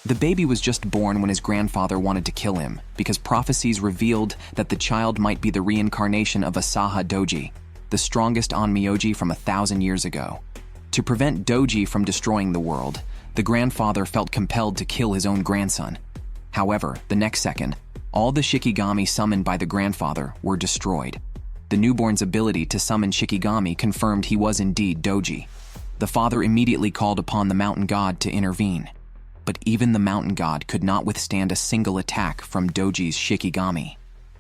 The baby was just born when his grandfather wanted to kill him because prophecies revealed that the child might be the reincarnation of Asaha Doji, the strongest Onmyoji from 1,000 years ago. To prevent Doji from destroying the world, the grandfather felt compelled to kill his own grandson. However, the next second, all the Shikigami summoned by the grandfather were destroyed. The newborn's ability to summon Shikigami confirmed he was indeed Doji. The father immediately called upon the mountain god to intervene. But even the mountain god could not withstand a single attack from Doji's Shikigami.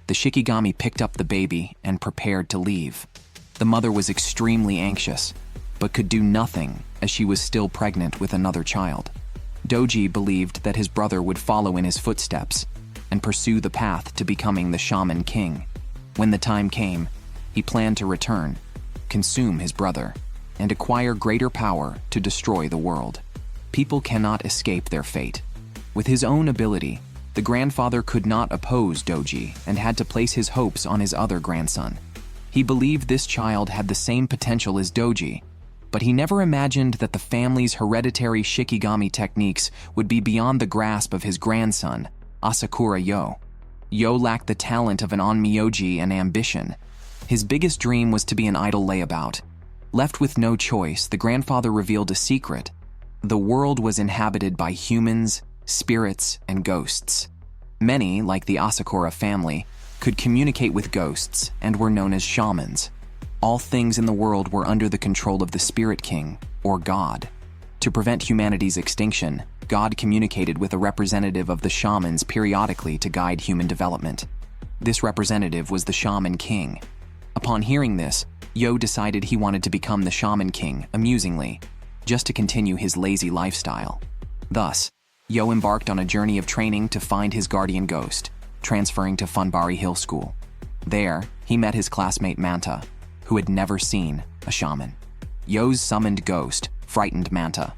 The Shikigami picked up the baby and prepared to leave. The mother was extremely anxious, but could do nothing as she was still pregnant with another child. Doji believed that his brother would follow in his footsteps and pursue the path to becoming the Shaman King. When the time came, he planned to return, consume his brother, and acquire greater power to destroy the world. People cannot escape their fate. With his own ability, the grandfather could not oppose Doji and had to place his hopes on his other grandson. He believed this child had the same potential as Doji, but he never imagined that the family's hereditary Shikigami techniques would be beyond the grasp of his grandson, Asakura Yo. Yo lacked the talent of an Onmyoji and ambition. His biggest dream was to be an idle layabout. Left with no choice, the grandfather revealed a secret. The world was inhabited by humans, spirits, and ghosts. Many, like the Asakura family, could communicate with ghosts and were known as shamans. All things in the world were under the control of the Spirit King, or God. To prevent humanity's extinction, God communicated with a representative of the shamans periodically to guide human development. This representative was the Shaman King. Upon hearing this, Yo decided he wanted to become the Shaman King, amusingly, just to continue his lazy lifestyle. Thus, Yo embarked on a journey of training to find his guardian ghost, transferring to Funbari Hill School. There, he met his classmate Manta, who had never seen a shaman. Yo's summoned ghost frightened Manta.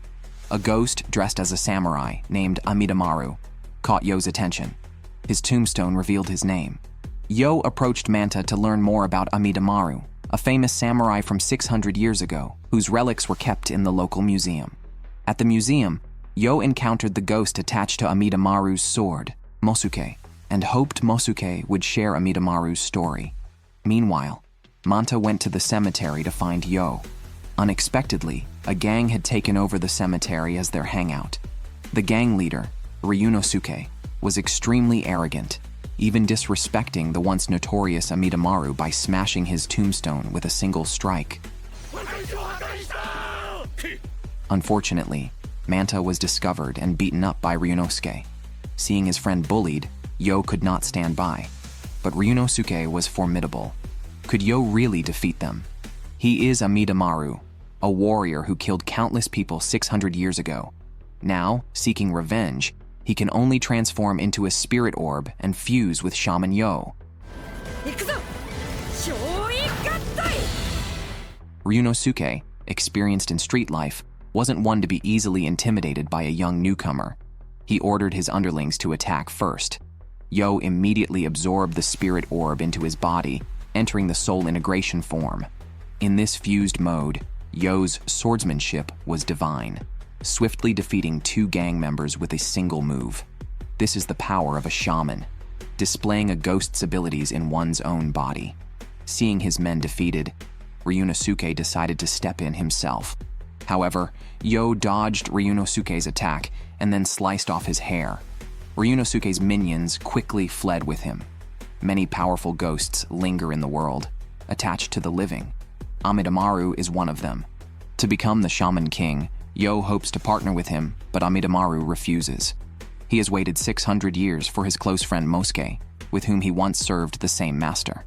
A ghost dressed as a samurai named Amidamaru caught Yo's attention. His tombstone revealed his name. Yo approached Manta to learn more about Amidamaru, a famous samurai from 600 years ago, whose relics were kept in the local museum. At the museum, Yo encountered the ghost attached to Amidamaru's sword, Mosuke, and hoped Mosuke would share Amidamaru's story. Meanwhile, Manta went to the cemetery to find Yo. Unexpectedly, a gang had taken over the cemetery as their hangout. The gang leader, Ryunosuke, was extremely arrogant, even disrespecting the once notorious Amidamaru by smashing his tombstone with a single strike. Unfortunately, Manta was discovered and beaten up by Ryunosuke. Seeing his friend bullied, Yo could not stand by. But Ryunosuke was formidable. Could Yo really defeat them? He is Amidamaru, a warrior who killed countless people 600 years ago. Now, seeking revenge, he can only transform into a spirit orb and fuse with Shaman Yo. Ryunosuke, experienced in street life, wasn't one to be easily intimidated by a young newcomer. He ordered his underlings to attack first. Yo immediately absorbed the spirit orb into his body, entering the soul integration form. In this fused mode, Yo's swordsmanship was divine, swiftly defeating 2 gang members with a single move. This is the power of a shaman, displaying a ghost's abilities in one's own body. Seeing his men defeated, Ryunosuke decided to step in himself. However, Yo dodged Ryunosuke's attack and then sliced off his hair. Ryunosuke's minions quickly fled with him. Many powerful ghosts linger in the world, attached to the living. Amidamaru is one of them. To become the Shaman King, Yo hopes to partner with him, but Amidamaru refuses. He has waited 600 years for his close friend Mosuke, with whom he once served the same master.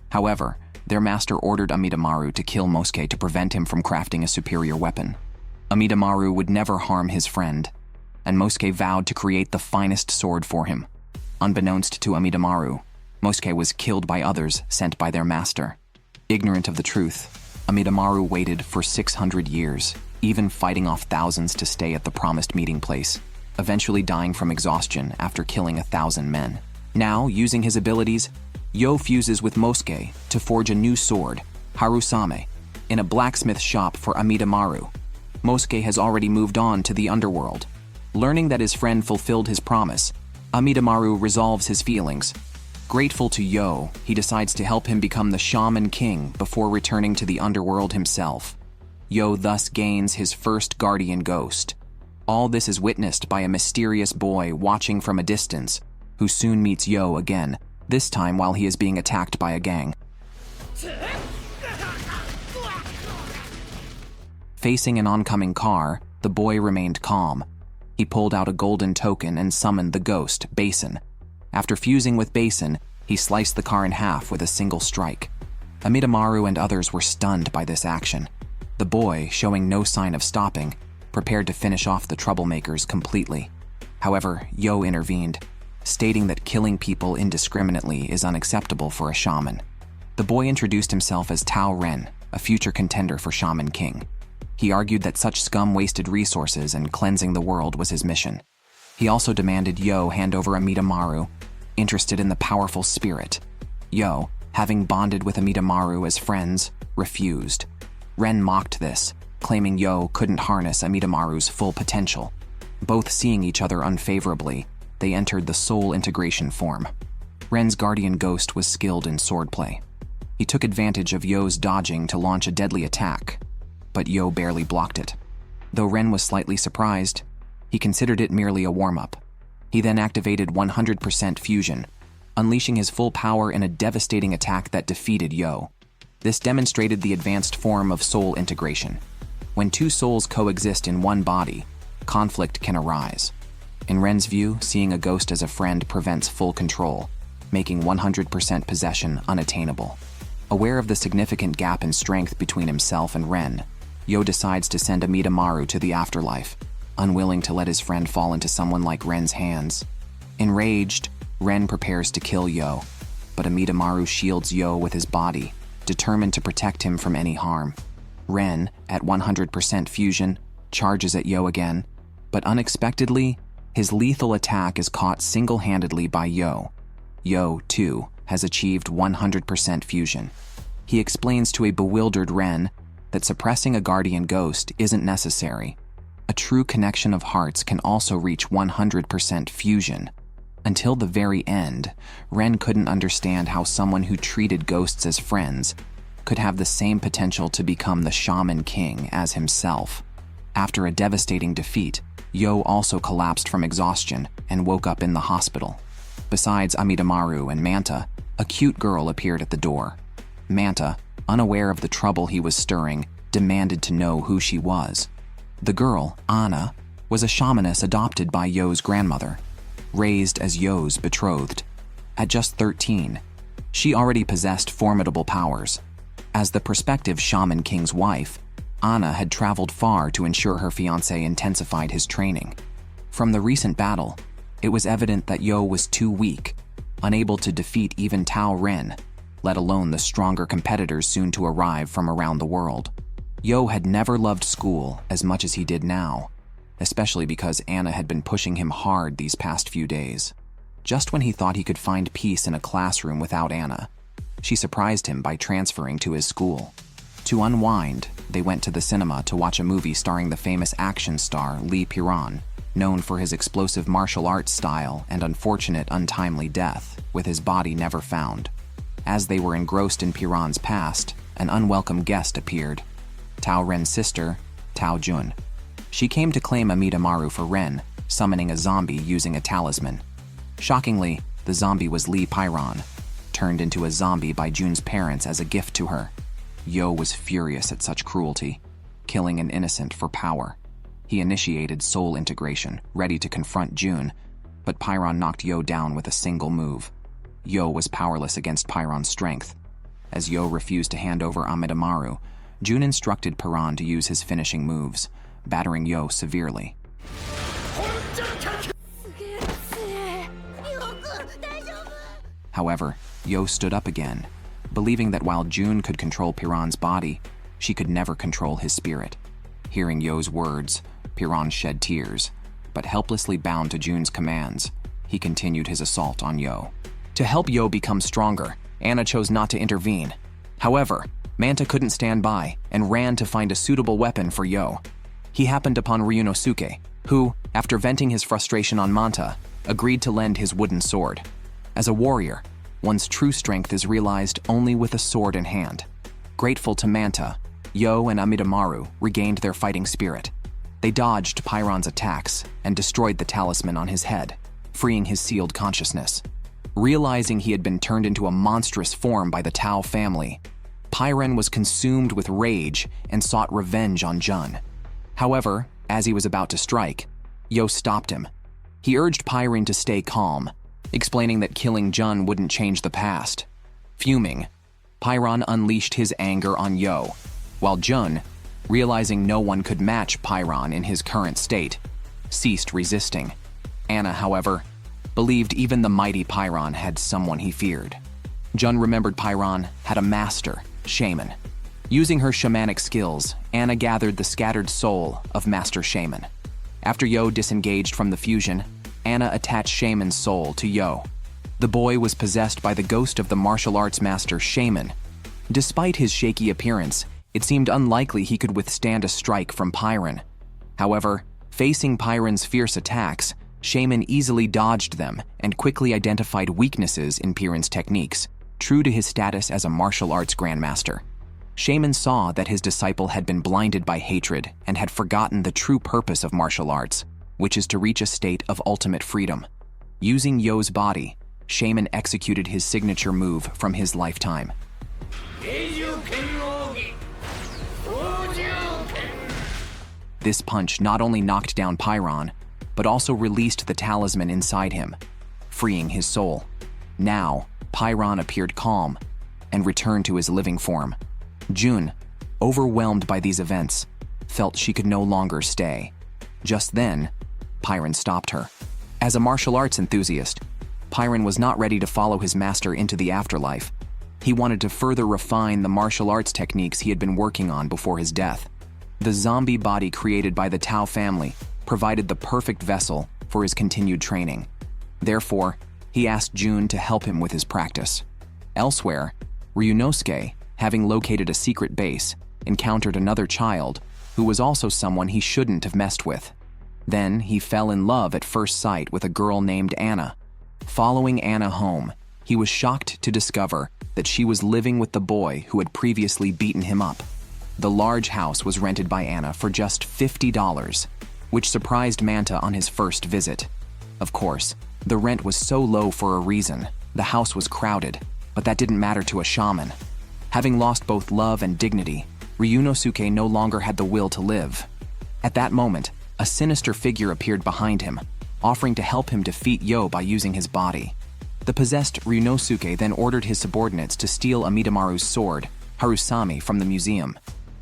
However, their master ordered Amidamaru to kill Mosuke to prevent him from crafting a superior weapon. Amidamaru would never harm his friend, and Mosuke vowed to create the finest sword for him. Unbeknownst to Amidamaru, Mosuke was killed by others sent by their master. Ignorant of the truth, Amidamaru waited for 600 years, even fighting off thousands to stay at the promised meeting place, eventually dying from exhaustion after killing 1,000 men. Now, using his abilities, Yo fuses with Mosuke to forge a new sword, Harusame, in a blacksmith shop for Amidamaru. Mosuke has already moved on to the underworld. Learning that his friend fulfilled his promise, Amidamaru resolves his feelings. Grateful to Yo, he decides to help him become the Shaman King before returning to the underworld himself. Yo thus gains his first guardian ghost. All this is witnessed by a mysterious boy watching from a distance, who soon meets Yo again, this time while he is being attacked by a gang. Facing an oncoming car, the boy remained calm. He pulled out a golden token and summoned the ghost, Basin. After fusing with Basin, he sliced the car in half with a single strike. Amidamaru and others were stunned by this action. The boy, showing no sign of stopping, prepared to finish off the troublemakers completely. However, Yo intervened, stating that killing people indiscriminately is unacceptable for a shaman. The boy introduced himself as Tao Ren, a future contender for Shaman King. He argued that such scum wasted resources and cleansing the world was his mission. He also demanded Yo hand over Amidamaru, interested in the powerful spirit. Yo, having bonded with Amidamaru as friends, refused. Ren mocked this, claiming Yo couldn't harness Amidamaru's full potential. Both seeing each other unfavorably, they entered the soul integration form. Ren's guardian ghost was skilled in swordplay. He took advantage of Yo's dodging to launch a deadly attack, but Yo barely blocked it. Though Ren was slightly surprised, he considered it merely a warm-up. He then activated 100% fusion, unleashing his full power in a devastating attack that defeated Yo. This demonstrated the advanced form of soul integration. When two souls coexist in one body, conflict can arise. In Ren's view, seeing a ghost as a friend prevents full control, making 100% possession unattainable. Aware of the significant gap in strength between himself and Ren, Yo decides to send Amidamaru to the afterlife, unwilling to let his friend fall into someone like Ren's hands. Enraged, Ren prepares to kill Yo, but Amidamaru shields Yo with his body, determined to protect him from any harm. Ren, at 100% fusion, charges at Yo again, but unexpectedly, his lethal attack is caught single-handedly by Yo. Yo, too, has achieved 100% fusion. He explains to a bewildered Ren that suppressing a guardian ghost isn't necessary. A true connection of hearts can also reach 100% fusion. Until the very end, Ren couldn't understand how someone who treated ghosts as friends could have the same potential to become the Shaman King as himself. After a devastating defeat, Yo also collapsed from exhaustion and woke up in the hospital. Besides Amidamaru and Manta, a cute girl appeared at the door. Manta, unaware of the trouble he was stirring, demanded to know who she was. The girl, Anna, was a shamaness adopted by Yo's grandmother, raised as Yo's betrothed. At just 13, she already possessed formidable powers. As the prospective Shaman King's wife, Anna had traveled far to ensure her fiancé intensified his training. From the recent battle, it was evident that Yo was too weak, unable to defeat even Tao Ren, let alone the stronger competitors soon to arrive from around the world. Yo had never loved school as much as he did now, especially because Anna had been pushing him hard these past few days. Just when he thought he could find peace in a classroom without Anna, she surprised him by transferring to his school. To unwind, they went to the cinema to watch a movie starring the famous action star Lee Piran, known for his explosive martial arts style and unfortunate untimely death, with his body never found. As they were engrossed in Piran's past, an unwelcome guest appeared. Tao Ren's sister, Tao Jun. She came to claim Amidamaru for Ren, summoning a zombie using a talisman. Shockingly, the zombie was Lee Piran, turned into a zombie by Jun's parents as a gift to her. Yo was furious at such cruelty, killing an innocent for power. He initiated soul integration, ready to confront Jun, but Piran knocked Yo down with a single move. Yo was powerless against Piran's strength. As Yo refused to hand over Amidamaru, Jun instructed Piran to use his finishing moves, battering Yo severely. However, Yo stood up again, believing that while Jun could control Piran's body, she could never control his spirit. Hearing Yo's words, Piran shed tears, but helplessly bound to Jun's commands, he continued his assault on Yo. To help Yo become stronger, Anna chose not to intervene. However, Manta couldn't stand by and ran to find a suitable weapon for Yo. He happened upon Ryunosuke, who, after venting his frustration on Manta, agreed to lend his wooden sword. As a warrior, one's true strength is realized only with a sword in hand. Grateful to Manta, Yo and Amidamaru regained their fighting spirit. They dodged Pyron's attacks and destroyed the talisman on his head, freeing his sealed consciousness. Realizing he had been turned into a monstrous form by the Tao family, Pyron was consumed with rage and sought revenge on Jun. However, as he was about to strike, Yo stopped him. He urged Pyron to stay calm, explaining that killing Jun wouldn't change the past. Fuming, Pyron unleashed his anger on Yo, while Jun, realizing no one could match Pyron in his current state, ceased resisting. Anna, however, believed even the mighty Pyron had someone he feared. Jun remembered Pyron had a master, Shaman. Using her shamanic skills, Anna gathered the scattered soul of Master Shaman. After Yo disengaged from the fusion, Anna attached Shaman's soul to Yo. The boy was possessed by the ghost of the martial arts master Shaman. Despite his shaky appearance, it seemed unlikely he could withstand a strike from Pyron. However, facing Pyron's fierce attacks, Shaman easily dodged them and quickly identified weaknesses in Pyron's techniques, true to his status as a martial arts grandmaster. Shaman saw that his disciple had been blinded by hatred and had forgotten the true purpose of martial arts, which is to reach a state of ultimate freedom. Using Yo's body, Shaman executed his signature move from his lifetime. This punch not only knocked down Pyron, but also released the talisman inside him, freeing his soul. Now, Pyron appeared calm and returned to his living form. Jun, overwhelmed by these events, felt she could no longer stay. Just then, Pyron stopped her. As a martial arts enthusiast, Pyron was not ready to follow his master into the afterlife. He wanted to further refine the martial arts techniques he had been working on before his death. The zombie body created by the Tao family provided the perfect vessel for his continued training. Therefore, he asked Jun to help him with his practice. Elsewhere, Ryunosuke, having located a secret base, encountered another child who was also someone he shouldn't have messed with. Then he fell in love at first sight with a girl named Anna. Following Anna home, he was shocked to discover that she was living with the boy who had previously beaten him up. The large house was rented by Anna for just $50, which surprised Manta on his first visit. Of course, the rent was so low for a reason. The house was crowded, but that didn't matter to a shaman. Having lost both love and dignity, Ryunosuke no longer had the will to live. At that moment, a sinister figure appeared behind him, offering to help him defeat Yo by using his body. The possessed Ryunosuke then ordered his subordinates to steal Amidamaru's sword, Harusame, from the museum.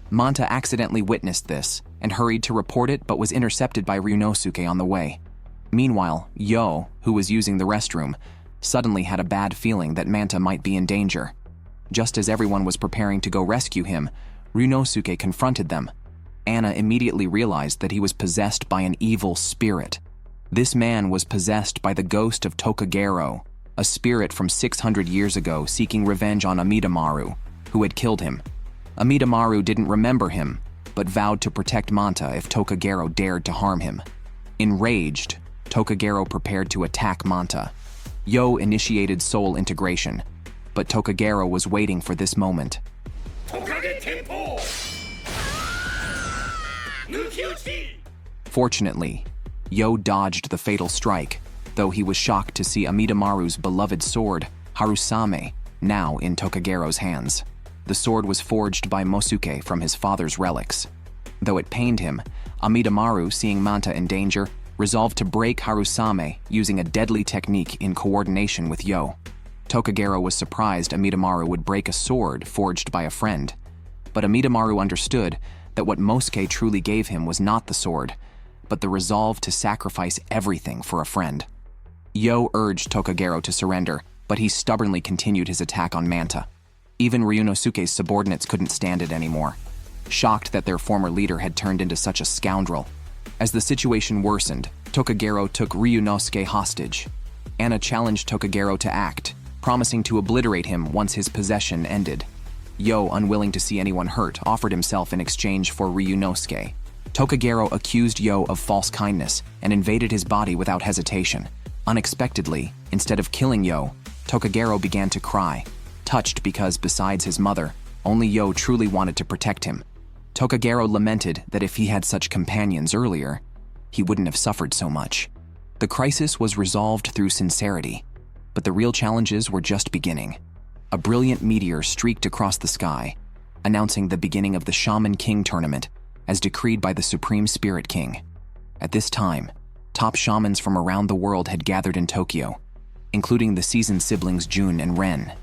Manta accidentally witnessed this and hurried to report it, but was intercepted by Ryunosuke on the way. Meanwhile, Yo, who was using the restroom, suddenly had a bad feeling that Manta might be in danger. Just as everyone was preparing to go rescue him, Ryunosuke confronted them. Anna immediately realized that he was possessed by an evil spirit. This man was possessed by the ghost of Tokagero, a spirit from 600 years ago seeking revenge on Amidamaru, who had killed him. Amidamaru didn't remember him, but vowed to protect Manta if Tokagero dared to harm him. Enraged, Tokagero prepared to attack Manta. Yo initiated soul integration, but Tokagero was waiting for this moment. Fortunately, Yo dodged the fatal strike, though he was shocked to see Amidamaru's beloved sword, Harusame, now in Tokagero's hands. The sword was forged by Mosuke from his father's relics. Though it pained him, Amidamaru, seeing Manta in danger, resolved to break Harusame using a deadly technique in coordination with Yo. Tokagero was surprised Amidamaru would break a sword forged by a friend, but Amidamaru understood that what Mosuke truly gave him was not the sword, but the resolve to sacrifice everything for a friend. Yo urged Tokagero to surrender, but he stubbornly continued his attack on Manta. Even Ryunosuke's subordinates couldn't stand it anymore, shocked that their former leader had turned into such a scoundrel. As the situation worsened, Tokagero took Ryunosuke hostage. Anna challenged Tokagero to act, promising to obliterate him once his possession ended. Yo, unwilling to see anyone hurt, offered himself in exchange for Ryunosuke. Tokagero accused Yo of false kindness and invaded his body without hesitation. Unexpectedly, instead of killing Yo, Tokagero began to cry, touched because, besides his mother, only Yo truly wanted to protect him. Tokagero lamented that if he had such companions earlier, he wouldn't have suffered so much. The crisis was resolved through sincerity, but the real challenges were just beginning. A brilliant meteor streaked across the sky, announcing the beginning of the Shaman King tournament as decreed by the Supreme Spirit King. At this time, top shamans from around the world had gathered in Tokyo, including the seasoned siblings Jun and Ren.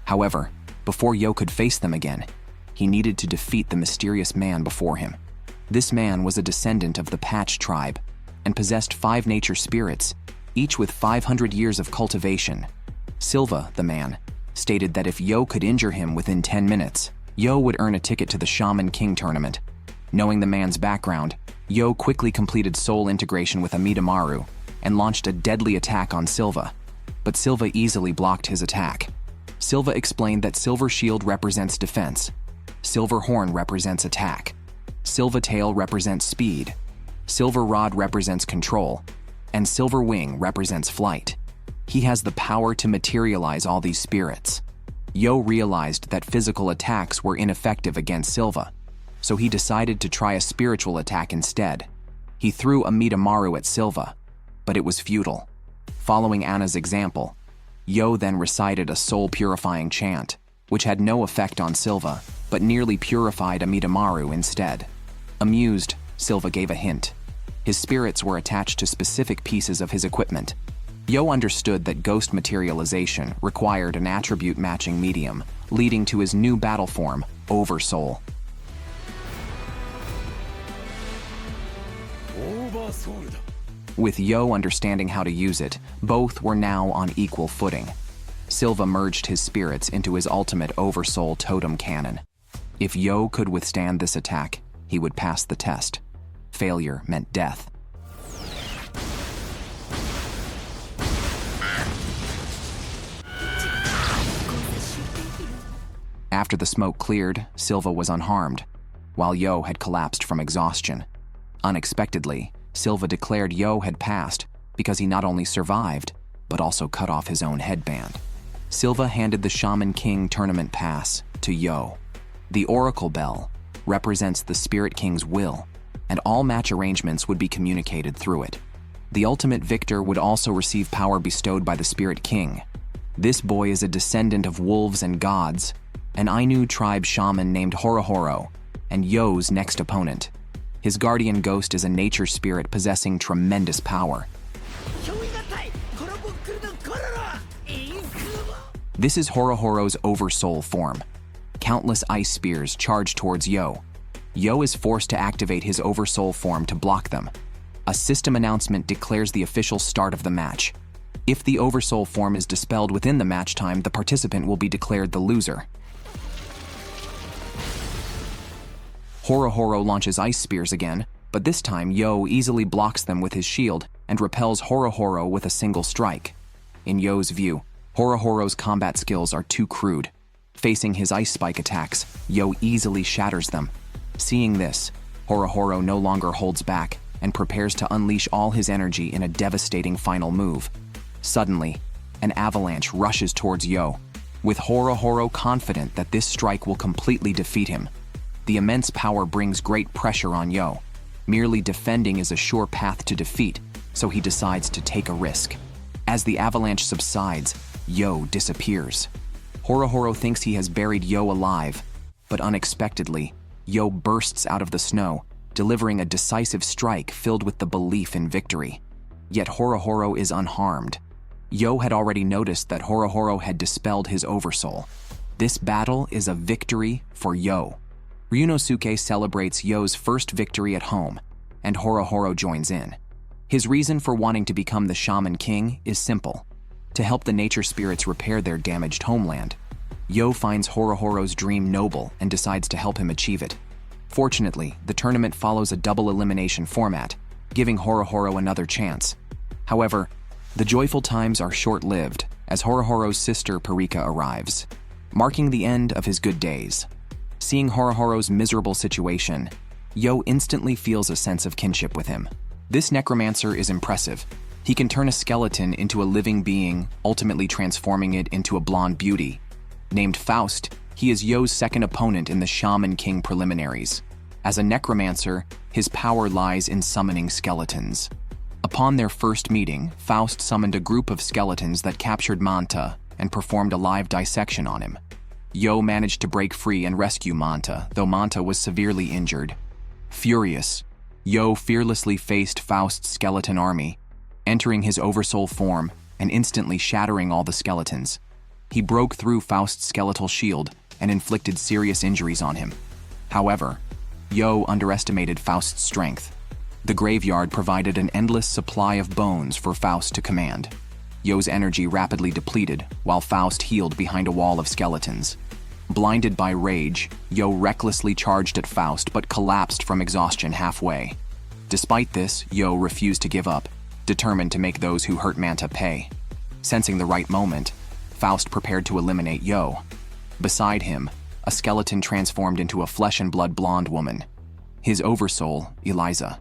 However, before Yo could face them again, he needed to defeat the mysterious man before him. This man was a descendant of the Patch tribe and possessed 5 nature spirits, each with 500 years of cultivation. Silva, the man, stated that if Yo could injure him within 10 minutes, Yo would earn a ticket to the Shaman King tournament. Knowing the man's background, Yo quickly completed soul integration with Amidamaru and launched a deadly attack on Silva, but Silva easily blocked his attack. Silva explained that Silver Shield represents defense, Silver Horn represents attack, Silver Tail represents speed, Silver Rod represents control, and Silver Wing represents flight. He has the power to materialize all these spirits. Yo realized that physical attacks were ineffective against Silva, so he decided to try a spiritual attack instead. He threw Amidamaru at Silva, but it was futile. Following Anna's example, Yo then recited a soul-purifying chant, which had no effect on Silva, but nearly purified Amidamaru instead. Amused, Silva gave a hint. His spirits were attached to specific pieces of his equipment. Yo understood that ghost materialization required an attribute-matching medium, leading to his new battle form, Oversoul. With Yo understanding how to use it, both were now on equal footing. Silva merged his spirits into his ultimate Oversoul totem cannon. If Yo could withstand this attack, he would pass the test. Failure meant death. After the smoke cleared, Silva was unharmed, while Yo had collapsed from exhaustion. Unexpectedly, Silva declared Yo had passed because he not only survived, but also cut off his own headband. Silva handed the Shaman King tournament pass to Yo. The Oracle Bell represents the Spirit King's will, and all match arrangements would be communicated through it. The ultimate victor would also receive power bestowed by the Spirit King. This boy is a descendant of wolves and gods, an Ainu tribe shaman named Horohoro, and Yo's next opponent. His guardian ghost is a nature spirit possessing tremendous power. This is Horohoro's Oversoul form. Countless ice spears charge towards Yo. Yo is forced to activate his Oversoul form to block them. A system announcement declares the official start of the match. If the Oversoul form is dispelled within the match time, the participant will be declared the loser. Horohoro launches ice spears again, but this time Yo easily blocks them with his shield and repels Horohoro with a single strike. In Yo's view, Horohoro's combat skills are too crude. Facing his ice spike attacks, Yo easily shatters them. Seeing this, Horohoro no longer holds back and prepares to unleash all his energy in a devastating final move. Suddenly, an avalanche rushes towards Yo, with Horohoro confident that this strike will completely defeat him. The immense power brings great pressure on Yo. Merely defending is a sure path to defeat, so he decides to take a risk. As the avalanche subsides, Yo disappears. Horohoro thinks he has buried Yo alive, but unexpectedly, Yo bursts out of the snow, delivering a decisive strike filled with the belief in victory. Yet Horohoro is unharmed. Yo had already noticed that Horohoro had dispelled his Oversoul. This battle is a victory for Yo. Ryunosuke celebrates Yo's first victory at home, and Horohoro joins in. His reason for wanting to become the Shaman King is simple: to help the nature spirits repair their damaged homeland. Yo finds Horohoro's dream noble and decides to help him achieve it. Fortunately, the tournament follows a double elimination format, giving Horohoro another chance. However, the joyful times are short-lived as Horohoro's sister Parika arrives, marking the end of his good days. Seeing Horohoro's miserable situation, Yo instantly feels a sense of kinship with him. This necromancer is impressive. He can turn a skeleton into a living being, ultimately transforming it into a blonde beauty. Named Faust, he is Yo's second opponent in the Shaman King preliminaries. As a necromancer, his power lies in summoning skeletons. Upon their first meeting, Faust summoned a group of skeletons that captured Manta and performed a live dissection on him. Yo managed to break free and rescue Manta, though Manta was severely injured. Furious, Yo fearlessly faced Faust's skeleton army, entering his oversoul form and instantly shattering all the skeletons. He broke through Faust's skeletal shield and inflicted serious injuries on him. However, Yo underestimated Faust's strength. The graveyard provided an endless supply of bones for Faust to command. Yo's energy rapidly depleted while Faust healed behind a wall of skeletons. Blinded by rage, Yo recklessly charged at Faust but collapsed from exhaustion halfway. Despite this, Yo refused to give up, determined to make those who hurt Manta pay. Sensing the right moment, Faust prepared to eliminate Yo. Beside him, a skeleton transformed into a flesh and blood blonde woman. His oversoul, Eliza.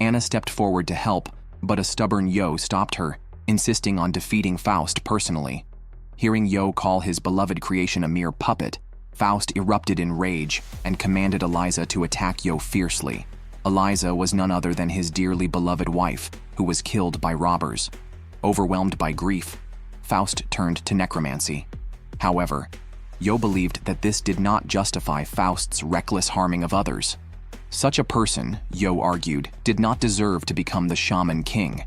Anna stepped forward to help, but a stubborn Yo stopped her, insisting on defeating Faust personally. Hearing Yo call his beloved creation a mere puppet, Faust erupted in rage and commanded Eliza to attack Yo fiercely. Eliza was none other than his dearly beloved wife, who was killed by robbers. Overwhelmed by grief, Faust turned to necromancy. However, Yo believed that this did not justify Faust's reckless harming of others. Such a person, Yo argued, did not deserve to become the Shaman King.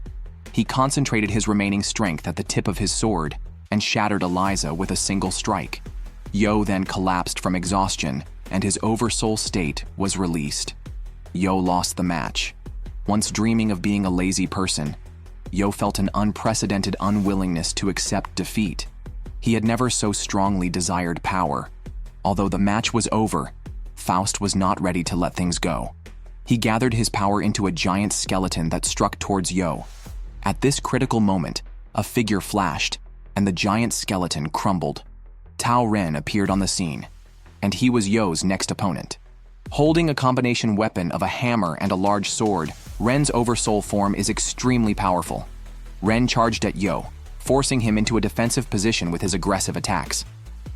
He concentrated his remaining strength at the tip of his sword and shattered Eliza with a single strike. Yo then collapsed from exhaustion, and his oversoul state was released. Yo lost the match. Once dreaming of being a lazy person, Yo felt an unprecedented unwillingness to accept defeat. He had never so strongly desired power. Although the match was over, Faust was not ready to let things go. He gathered his power into a giant skeleton that struck towards Yo. At this critical moment, a figure flashed, and the giant skeleton crumbled. Tao Ren appeared on the scene, and he was Yo's next opponent. Holding a combination weapon of a hammer and a large sword, Ren's oversoul form is extremely powerful. Ren charged at Yo, forcing him into a defensive position with his aggressive attacks.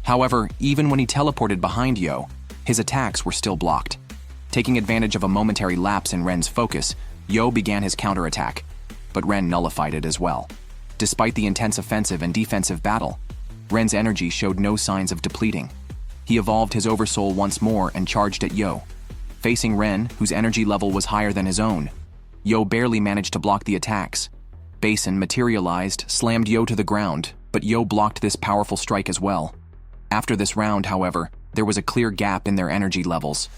However, even when he teleported behind Yo, his attacks were still blocked. Taking advantage of a momentary lapse in Ren's focus, Yo began his counterattack, but Ren nullified it as well. Despite the intense offensive and defensive battle, Ren's energy showed no signs of depleting. He evolved his oversoul once more and charged at Yo. Facing Ren, whose energy level was higher than his own, Yo barely managed to block the attacks. Basin materialized, slammed Yo to the ground, but Yo blocked this powerful strike as well. After this round, however, there was a clear gap in their energy levels.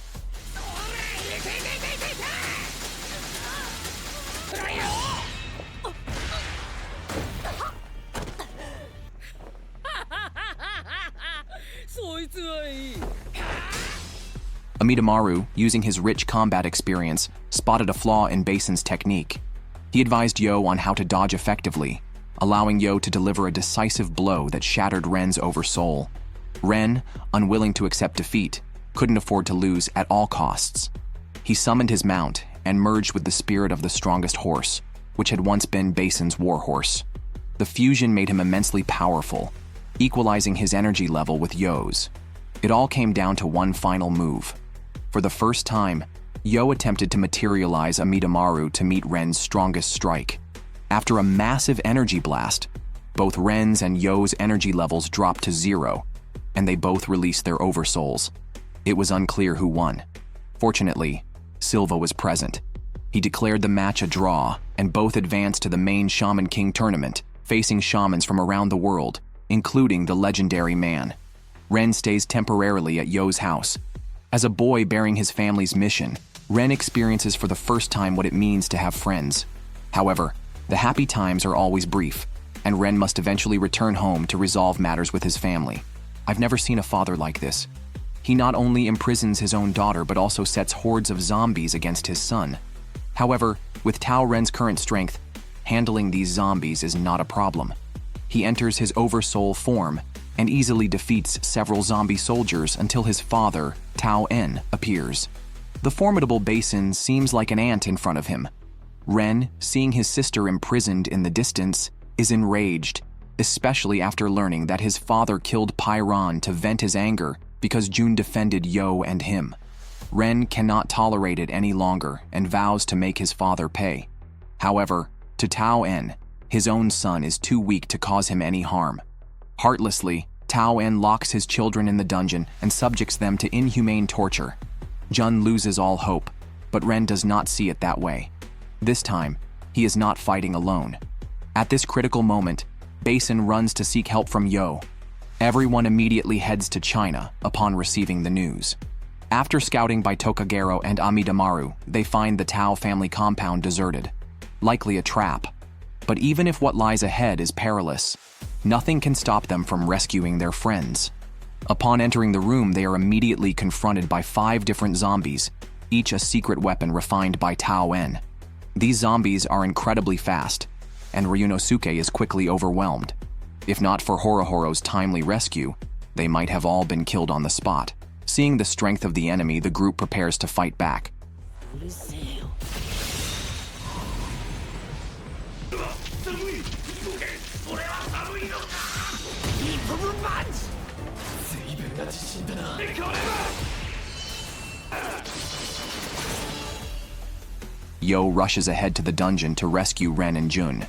Amidamaru, using his rich combat experience, spotted a flaw in Basin's technique. He advised Yo on how to dodge effectively, allowing Yo to deliver a decisive blow that shattered Ren's oversoul. Ren, unwilling to accept defeat, couldn't afford to lose at all costs. He summoned his mount and merged with the spirit of the strongest horse, which had once been Basin's warhorse. The fusion made him immensely powerful, equalizing his energy level with Yo's. It all came down to one final move. For the first time, Yo attempted to materialize Amidamaru to meet Ren's strongest strike. After a massive energy blast, both Ren's and Yo's energy levels dropped to 0, and they both released their oversouls. It was unclear who won. Fortunately, Silva was present. He declared the match a draw, and both advanced to the main Shaman King tournament, facing shamans from around the world, including the legendary man. Ren stays temporarily at Yo's house. As a boy bearing his family's mission, Ren experiences for the first time what it means to have friends. However, the happy times are always brief, and Ren must eventually return home to resolve matters with his family. I've never seen a father like this. He not only imprisons his own daughter but also sets hordes of zombies against his son. However, with Tao Ren's current strength, handling these zombies is not a problem. He enters his oversoul form and easily defeats several zombie soldiers until his father, Tao En, appears. The formidable Basin seems like an ant in front of him. Ren, seeing his sister imprisoned in the distance, is enraged, especially after learning that his father killed Pyron to vent his anger because Jun defended Yo and him. Ren cannot tolerate it any longer and vows to make his father pay. However, to Tao En, his own son is too weak to cause him any harm. Heartlessly, Tao En locks his children in the dungeon and subjects them to inhumane torture. Jun loses all hope, but Ren does not see it that way. This time, he is not fighting alone. At this critical moment, Basin runs to seek help from Yo. Everyone immediately heads to China upon receiving the news. After scouting by Tokagero and Amidamaru, they find the Tao family compound deserted, likely a trap. But even if what lies ahead is perilous, nothing can stop them from rescuing their friends. Upon entering the room, they are immediately confronted by 5 different zombies, each a secret weapon refined by Tao En. These zombies are incredibly fast, and Ryunosuke is quickly overwhelmed. If not for Horohoro's timely rescue, they might have all been killed on the spot. Seeing the strength of the enemy, the group prepares to fight back. Yo rushes ahead to the dungeon to rescue Ren and Jun.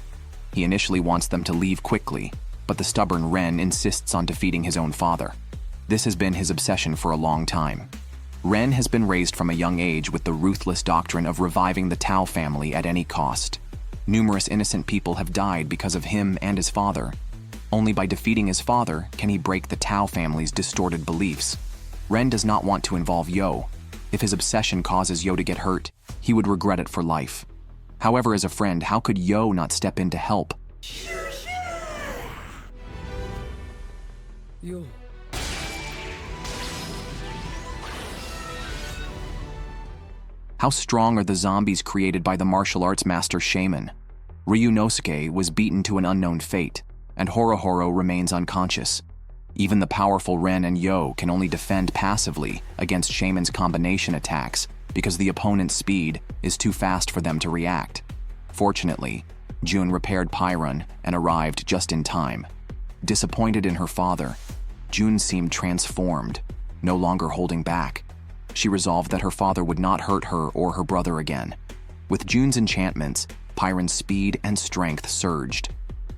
He initially wants them to leave quickly, but the stubborn Ren insists on defeating his own father. This has been his obsession for a long time. Ren has been raised from a young age with the ruthless doctrine of reviving the Tao family at any cost. Numerous innocent people have died because of him and his father. Only by defeating his father can he break the Tao family's distorted beliefs. Ren does not want to involve Yo. If his obsession causes Yo to get hurt, he would regret it for life. However, as a friend, how could Yo not step in to help? Yo. How strong are the zombies created by the martial arts master Shaman? Ryunosuke was beaten to an unknown fate, and Horohoro remains unconscious. Even the powerful Ren and Yo can only defend passively against Shaman's combination attacks because the opponent's speed is too fast for them to react. Fortunately, Jun repaired Pyron and arrived just in time. Disappointed in her father, Jun seemed transformed, no longer holding back. She resolved that her father would not hurt her or her brother again. With Jun's enchantments, Pyron's speed and strength surged.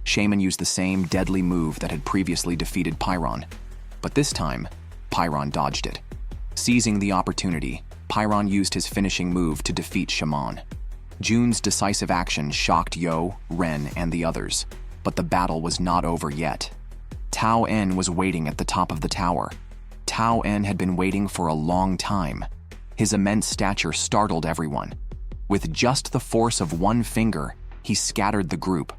Shaman used the same deadly move that had previously defeated Pyron. But this time, Pyron dodged it. Seizing the opportunity, Pyron used his finishing move to defeat Shaman. Jun's decisive action shocked Yo, Ren, and the others. But the battle was not over yet. Tao En was waiting at the top of the tower. Tao En had been waiting for a long time. His immense stature startled everyone. With just the force of one finger, he scattered the group.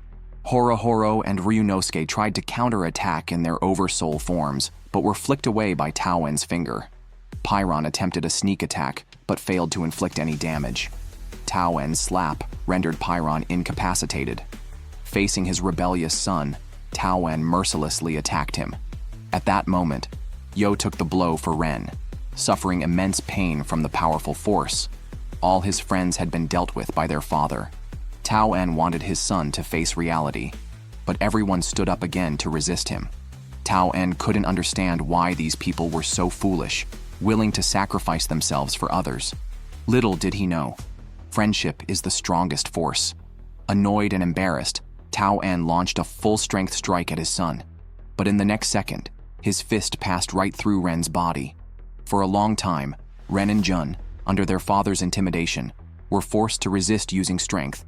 Horohoro and Ryunosuke tried to counterattack in their oversoul forms, but were flicked away by Tao En's finger. Pyron attempted a sneak attack, but failed to inflict any damage. Tao En's slap rendered Pyron incapacitated. Facing his rebellious son, Tao En mercilessly attacked him. At that moment, Yo took the blow for Ren, suffering immense pain from the powerful force. All his friends had been dealt with by their father. Tao En wanted his son to face reality, but everyone stood up again to resist him. Tao En couldn't understand why these people were so foolish, willing to sacrifice themselves for others. Little did he know, friendship is the strongest force. Annoyed and embarrassed, Tao En launched a full-strength strike at his son. But in the next second, his fist passed right through Ren's body. For a long time, Ren and Jun, under their father's intimidation, were forced to resist using strength,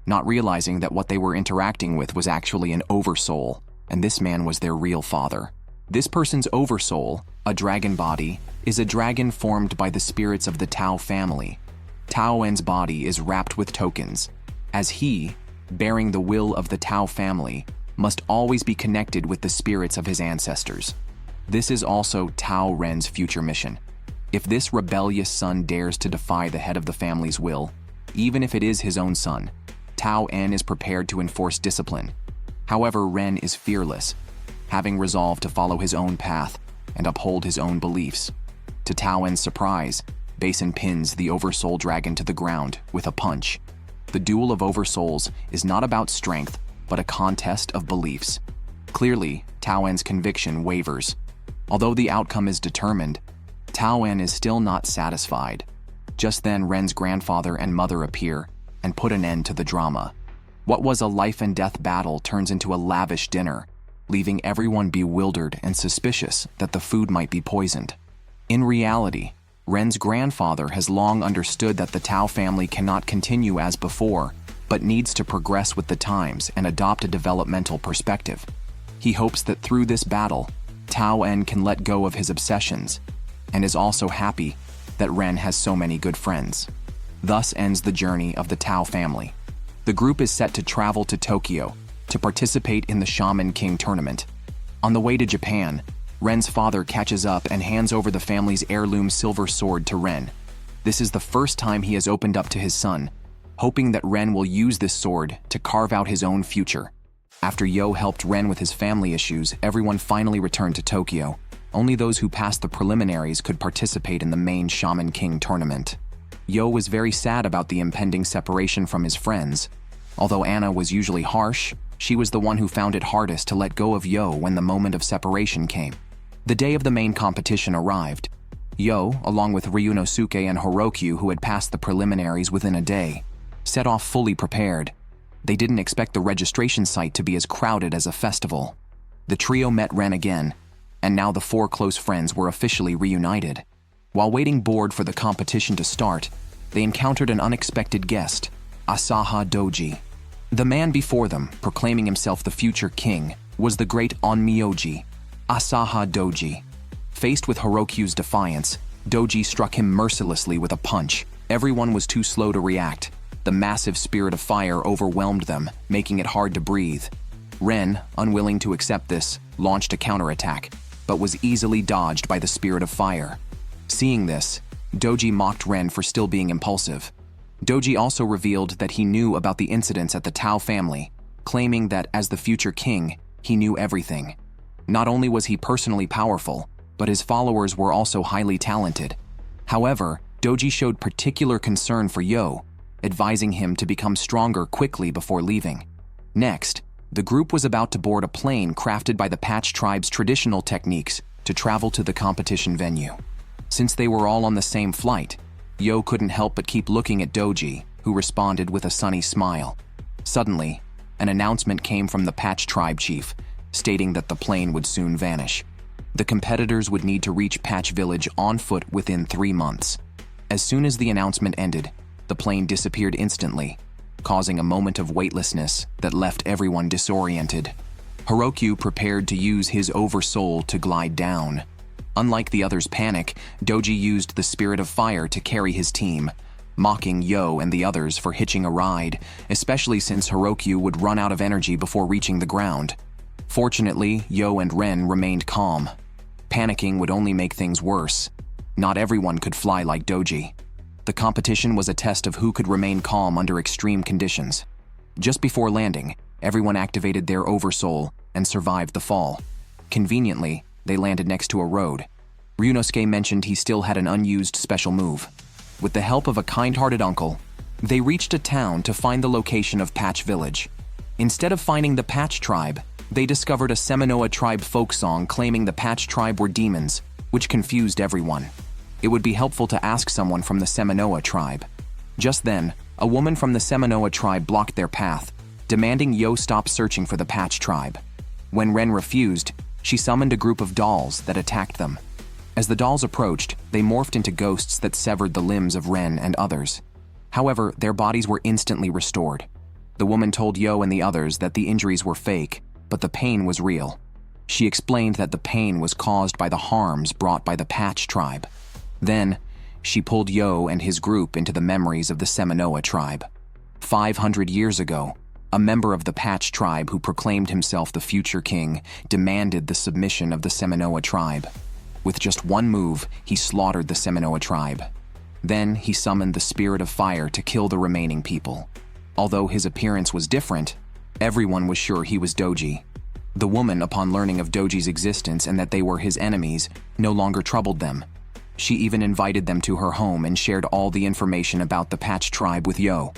not realizing that what they were interacting with was actually an oversoul, and this man was their real father. This person's oversoul, a dragon body, is a dragon formed by the spirits of the Tao family. Tao En's body is wrapped with tokens, as he, bearing the will of the Tao family, must always be connected with the spirits of his ancestors. This is also Tao Ren's future mission. If this rebellious son dares to defy the head of the family's will, even if it is his own son, Tao En is prepared to enforce discipline. However, Ren is fearless, having resolved to follow his own path and uphold his own beliefs. To Tao En's surprise, Basin pins the Oversoul Dragon to the ground with a punch. The duel of Oversouls is not about strength, but a contest of beliefs. Clearly, Tao En's conviction wavers. Although the outcome is determined, Tao En is still not satisfied. Just then, Ren's grandfather and mother appear and put an end to the drama. What was a life-and-death battle turns into a lavish dinner, leaving everyone bewildered and suspicious that the food might be poisoned. In reality, Ren's grandfather has long understood that the Tao family cannot continue as before, but needs to progress with the times and adopt a developmental perspective. He hopes that through this battle, Tao En can let go of his obsessions, and is also happy that Ren has so many good friends. Thus ends the journey of the Tao family. The group is set to travel to Tokyo to participate in the Shaman King tournament. On the way to Japan, Ren's father catches up and hands over the family's heirloom silver sword to Ren. This is the first time he has opened up to his son, hoping that Ren will use this sword to carve out his own future. After Yo helped Ren with his family issues, everyone finally returned to Tokyo. Only those who passed the preliminaries could participate in the main Shaman King tournament. Yo was very sad about the impending separation from his friends. Although Anna was usually harsh, she was the one who found it hardest to let go of Yo when the moment of separation came. The day of the main competition arrived. Yo, along with Ryunosuke and Horokyu, who had passed the preliminaries within a day, set off fully prepared. They didn't expect the registration site to be as crowded as a festival. The trio met Ren again, and now the four close friends were officially reunited. While waiting bored for the competition to start, they encountered an unexpected guest, Asaha Doji. The man before them, proclaiming himself the future king, was the great Onmyoji, Asaha Doji. Faced with Horokyu's defiance, Doji struck him mercilessly with a punch. Everyone was too slow to react. The massive spirit of fire overwhelmed them, making it hard to breathe. Ren, unwilling to accept this, launched a counterattack, but was easily dodged by the spirit of fire. Seeing this, Doji mocked Ren for still being impulsive. Doji also revealed that he knew about the incidents at the Tao family, claiming that as the future king, he knew everything. Not only was he personally powerful, but his followers were also highly talented. However, Doji showed particular concern for Yo, advising him to become stronger quickly before leaving. Next, the group was about to board a plane crafted by the Patch tribe's traditional techniques to travel to the competition venue. Since they were all on the same flight, Yo couldn't help but keep looking at Doji, who responded with a sunny smile. Suddenly, an announcement came from the Patch tribe chief, stating that the plane would soon vanish. The competitors would need to reach Patch Village on foot within 3 months. As soon as the announcement ended, the plane disappeared instantly, causing a moment of weightlessness that left everyone disoriented. Horokyu prepared to use his Oversoul to glide down. Unlike the others' panic, Doji used the Spirit of Fire to carry his team, mocking Yo and the others for hitching a ride, especially since Horokyu would run out of energy before reaching the ground. Fortunately, Yo and Ren remained calm. Panicking would only make things worse. Not everyone could fly like Doji. The competition was a test of who could remain calm under extreme conditions. Just before landing, everyone activated their Oversoul and survived the fall. Conveniently, they landed next to a road. Ryunosuke mentioned he still had an unused special move. With the help of a kind-hearted uncle, they reached a town to find the location of Patch Village. Instead of finding the Patch tribe, they discovered a Seminoa tribe folk song claiming the Patch tribe were demons, which confused everyone. It would be helpful to ask someone from the Seminoa tribe. Just then, a woman from the Seminoa tribe blocked their path, demanding Yo stop searching for the Patch tribe. When Ren refused, she summoned a group of dolls that attacked them. As the dolls approached, they morphed into ghosts that severed the limbs of Ren and others. However, their bodies were instantly restored. The woman told Yo and the others that the injuries were fake, but the pain was real. She explained that the pain was caused by the harms brought by the Patch tribe. Then, she pulled Yo and his group into the memories of the Seminoa tribe. 500 years ago, a member of the Patch tribe who proclaimed himself the future king demanded the submission of the Seminoa tribe. With just one move, he slaughtered the Seminoa tribe. Then he summoned the Spirit of Fire to kill the remaining people. Although his appearance was different, everyone was sure he was Doji. The woman, upon learning of Doji's existence and that they were his enemies, no longer troubled them. She even invited them to her home and shared all the information about the Patch tribe with Yo.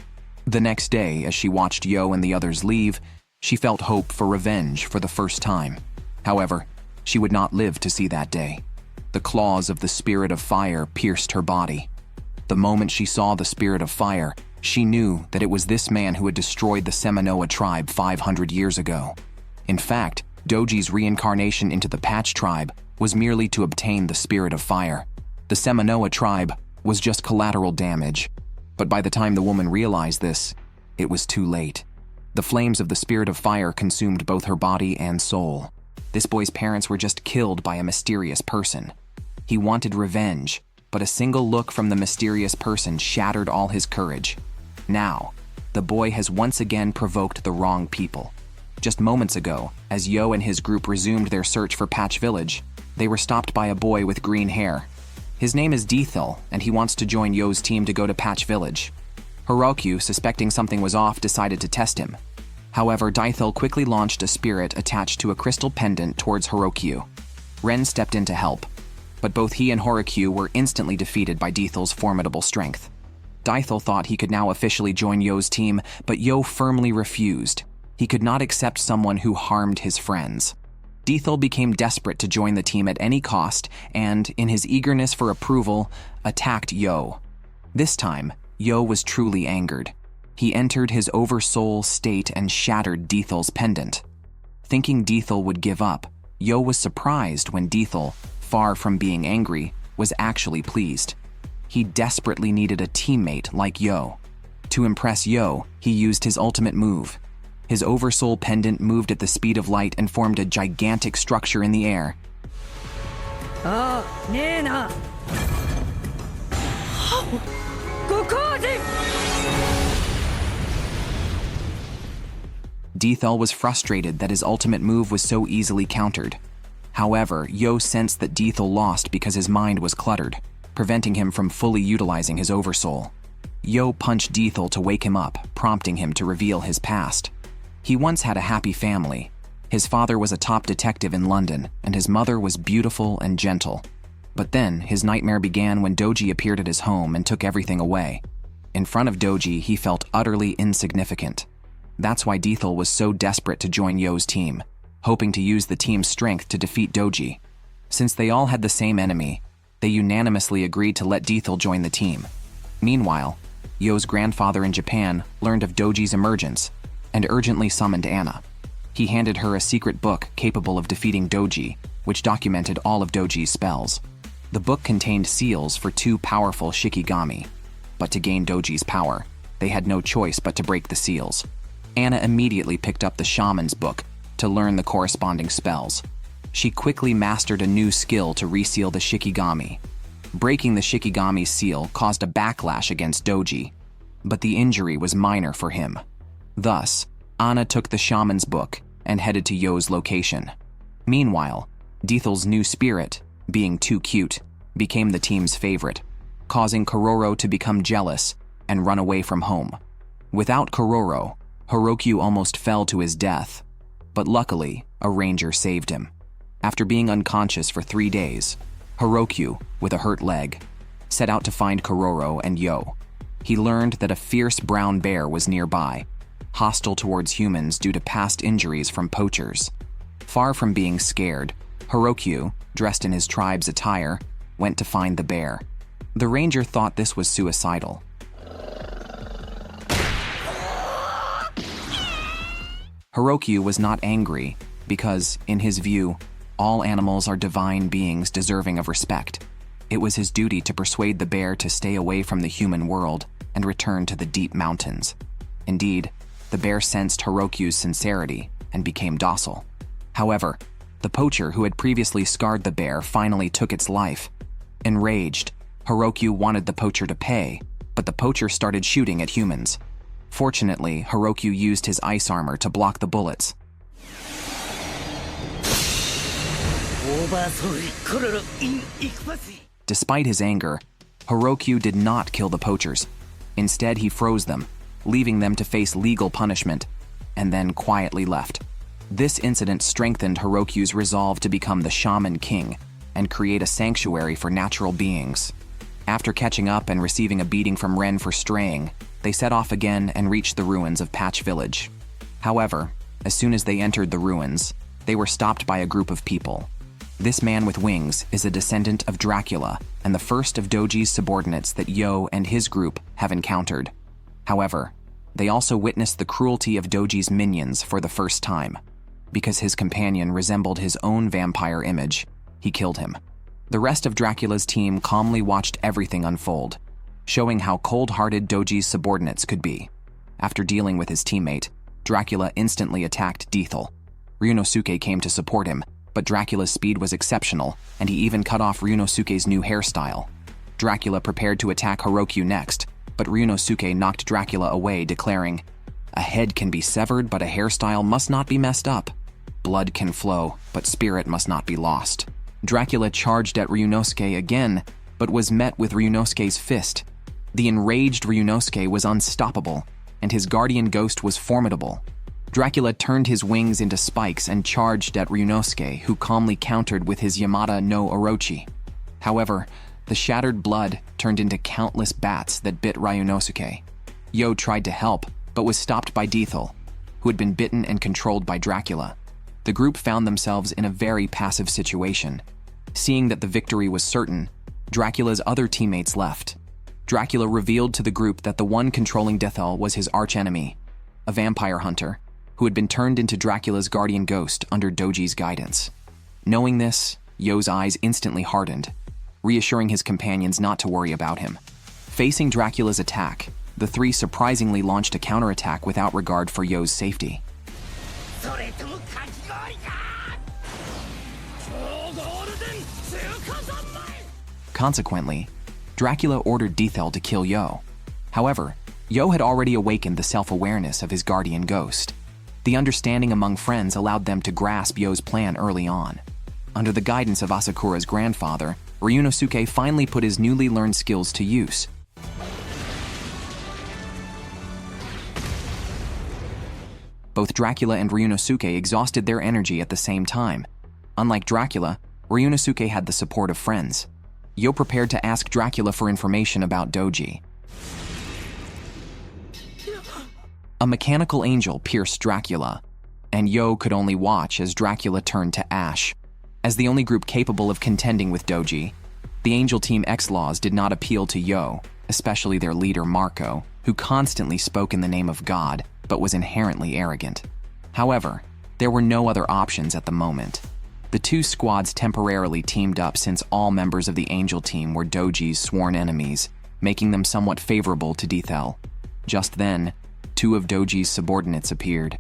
The next day, as she watched Yo and the others leave, she felt hope for revenge for the first time. However, she would not live to see that day. The claws of the spirit of fire pierced her body. The moment she saw the spirit of fire, she knew that it was this man who had destroyed the Seminoa tribe 500 years ago. In fact, Doji's reincarnation into the Patch tribe was merely to obtain the spirit of fire. The Seminoa tribe was just collateral damage. But by the time the woman realized this, it was too late. The flames of the spirit of fire consumed both her body and soul. This boy's parents were just killed by a mysterious person. He wanted revenge, but a single look from the mysterious person shattered all his courage. Now, the boy has once again provoked the wrong people. Just moments ago, as Yo and his group resumed their search for Patch Village, they were stopped by a boy with green hair. His name is Dethil, and he wants to join Yo's team to go to Patch Village. Hirokyu, suspecting something was off, decided to test him. However, Dethil quickly launched a spirit attached to a crystal pendant towards Hirokyu. Ren stepped in to help, but both he and Hirokyu were instantly defeated by Dethil's formidable strength. Dethil thought he could now officially join Yo's team, but Yo firmly refused. He could not accept someone who harmed his friends. Dethil became desperate to join the team at any cost and, in his eagerness for approval, attacked Yo. This time, Yo was truly angered. He entered his oversoul state and shattered Dethil's pendant. Thinking Dethil would give up, Yo was surprised when Dethil, far from being angry, was actually pleased. He desperately needed a teammate like Yo. To impress Yo, he used his ultimate move. His oversoul pendant moved at the speed of light and formed a gigantic structure in the air. Dethil was frustrated that his ultimate move was so easily countered. However, Yo sensed that Dethil lost because his mind was cluttered, preventing him from fully utilizing his oversoul. Yo punched Dethil to wake him up, prompting him to reveal his past. He once had a happy family. His father was a top detective in London, and his mother was beautiful and gentle. But then, his nightmare began when Doji appeared at his home and took everything away. In front of Doji, he felt utterly insignificant. That's why Dethil was so desperate to join Yo's team, hoping to use the team's strength to defeat Doji. Since they all had the same enemy, they unanimously agreed to let Dethil join the team. Meanwhile, Yo's grandfather in Japan learned of Doji's emergence and urgently summoned Anna. He handed her a secret book capable of defeating Doji, which documented all of Doji's spells. The book contained seals for 2 powerful Shikigami, but to gain Doji's power, they had no choice but to break the seals. Anna immediately picked up the shaman's book to learn the corresponding spells. She quickly mastered a new skill to reseal the Shikigami. Breaking the Shikigami's seal caused a backlash against Doji, but the injury was minor for him. Thus, Anna took the shaman's book and headed to Yo's location. Meanwhile, Dethil's new spirit, being too cute, became the team's favorite, causing Kororo to become jealous and run away from home. Without Kororo, Hirokyu almost fell to his death, but luckily, a ranger saved him. After being unconscious for 3 days, Hirokyu, with a hurt leg, set out to find Kororo and Yo. He learned that a fierce brown bear was nearby, hostile towards humans due to past injuries from poachers. Far from being scared, Hirokyu, dressed in his tribe's attire, went to find the bear. The ranger thought this was suicidal. Hirokyu was not angry because, in his view, all animals are divine beings deserving of respect. It was his duty to persuade the bear to stay away from the human world and return to the deep mountains. Indeed, the bear sensed Hirokyu's sincerity and became docile. However, the poacher who had previously scarred the bear finally took its life. Enraged, Hirokyu wanted the poacher to pay, but the poacher started shooting at humans. Fortunately, Hirokyu used his ice armor to block the bullets. Despite his anger, Hirokyu did not kill the poachers. Instead, he froze them. leaving them to face legal punishment, and then quietly left. This incident strengthened Hirokyu's resolve to become the Shaman King and create a sanctuary for natural beings. After catching up and receiving a beating from Ren for straying, they set off again and reached the ruins of Patch Village. However, as soon as they entered the ruins, they were stopped by a group of people. This man with wings is a descendant of Dracula and the first of Doji's subordinates that Yo and his group have encountered. However, they also witnessed the cruelty of Doji's minions for the first time. Because his companion resembled his own vampire image, he killed him. The rest of Dracula's team calmly watched everything unfold, showing how cold-hearted Doji's subordinates could be. After dealing with his teammate, Dracula instantly attacked Dethel. Ryunosuke came to support him, but Dracula's speed was exceptional, and he even cut off Ryunosuke's new hairstyle. Dracula prepared to attack Hirokyu next, but Ryunosuke knocked Dracula away, declaring, "A head can be severed, but a hairstyle must not be messed up. Blood can flow, but spirit must not be lost." Dracula charged at Ryunosuke again, but was met with Ryunosuke's fist. The enraged Ryunosuke was unstoppable, and his guardian ghost was formidable. Dracula turned his wings into spikes and charged at Ryunosuke, who calmly countered with his Yamada no Orochi. However, the shattered blood turned into countless bats that bit Ryunosuke. Yo tried to help, but was stopped by Dethel, who had been bitten and controlled by Dracula. The group found themselves in a very passive situation. Seeing that the victory was certain, Dracula's other teammates left. Dracula revealed to the group that the one controlling Dethel was his archenemy, a vampire hunter, who had been turned into Dracula's guardian ghost under Doji's guidance. Knowing this, Yo's eyes instantly hardened, reassuring his companions not to worry about him. Facing Dracula's attack, the three surprisingly launched a counterattack without regard for Yo's safety. Consequently, Dracula ordered Dethel to kill Yo. However, Yo had already awakened the self-awareness of his guardian ghost. The understanding among friends allowed them to grasp Yo's plan early on. Under the guidance of Asakura's grandfather, Ryunosuke finally put his newly learned skills to use. Both Dracula and Ryunosuke exhausted their energy at the same time. Unlike Dracula, Ryunosuke had the support of friends. Yo prepared to ask Dracula for information about Doji. A mechanical angel pierced Dracula, and Yo could only watch as Dracula turned to ash. As the only group capable of contending with Doji, the Angel Team X-Laws did not appeal to Yo, especially their leader Marco, who constantly spoke in the name of God, but was inherently arrogant. However, there were no other options at the moment. The two squads temporarily teamed up since all members of the Angel Team were Doji's sworn enemies, making them somewhat favorable to Dethel. Just then, two of Doji's subordinates appeared.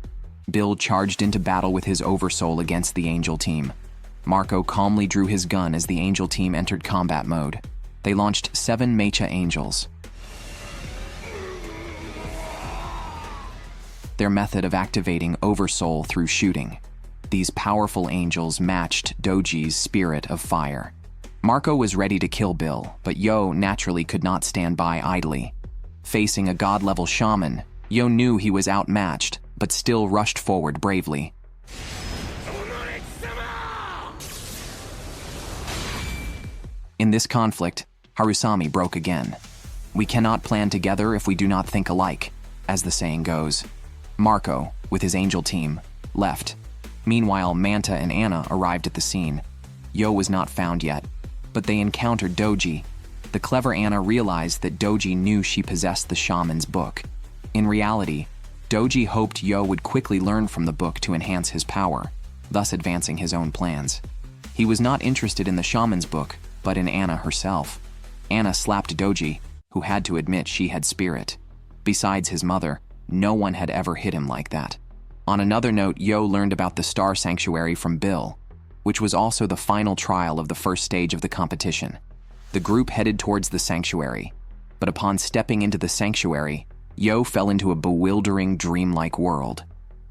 Bill charged into battle with his Oversoul against the Angel Team. Marco calmly drew his gun as the Angel Team entered combat mode. They launched 7 Mecha Angels. Their method of activating Oversoul through shooting. These powerful angels matched Doji's spirit of fire. Marco was ready to kill Bill, but Yo naturally could not stand by idly. Facing a god-level shaman, Yo knew he was outmatched, but still rushed forward bravely. In this conflict, Harusami broke again. "We cannot plan together if we do not think alike," as the saying goes. Marco, with his Angel Team, left. Meanwhile, Manta and Anna arrived at the scene. Yo was not found yet, but they encountered Doji. The clever Anna realized that Doji knew she possessed the shaman's book. In reality, Doji hoped Yo would quickly learn from the book to enhance his power, thus advancing his own plans. He was not interested in the shaman's book, but in Anna herself. Anna slapped Doji, who had to admit she had spirit. Besides his mother, no one had ever hit him like that. On another note, Yo learned about the Star Sanctuary from Bill, which was also the final trial of the first stage of the competition. The group headed towards the sanctuary, but upon stepping into the sanctuary, Yo fell into a bewildering, dreamlike world.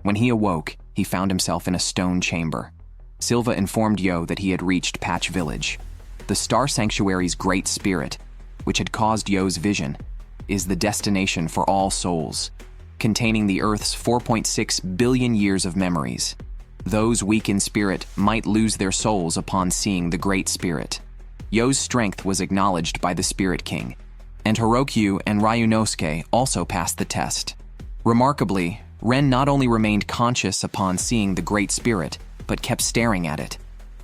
When he awoke, he found himself in a stone chamber. Silva informed Yo that he had reached Patch Village. The Star Sanctuary's great spirit, which had caused Yo's vision, is the destination for all souls, containing the Earth's 4.6 billion years of memories. Those weak in spirit might lose their souls upon seeing the Great Spirit. Yo's strength was acknowledged by the Spirit King, and Horokyu and Ryunosuke also passed the test. Remarkably, Ren not only remained conscious upon seeing the Great Spirit, but kept staring at it.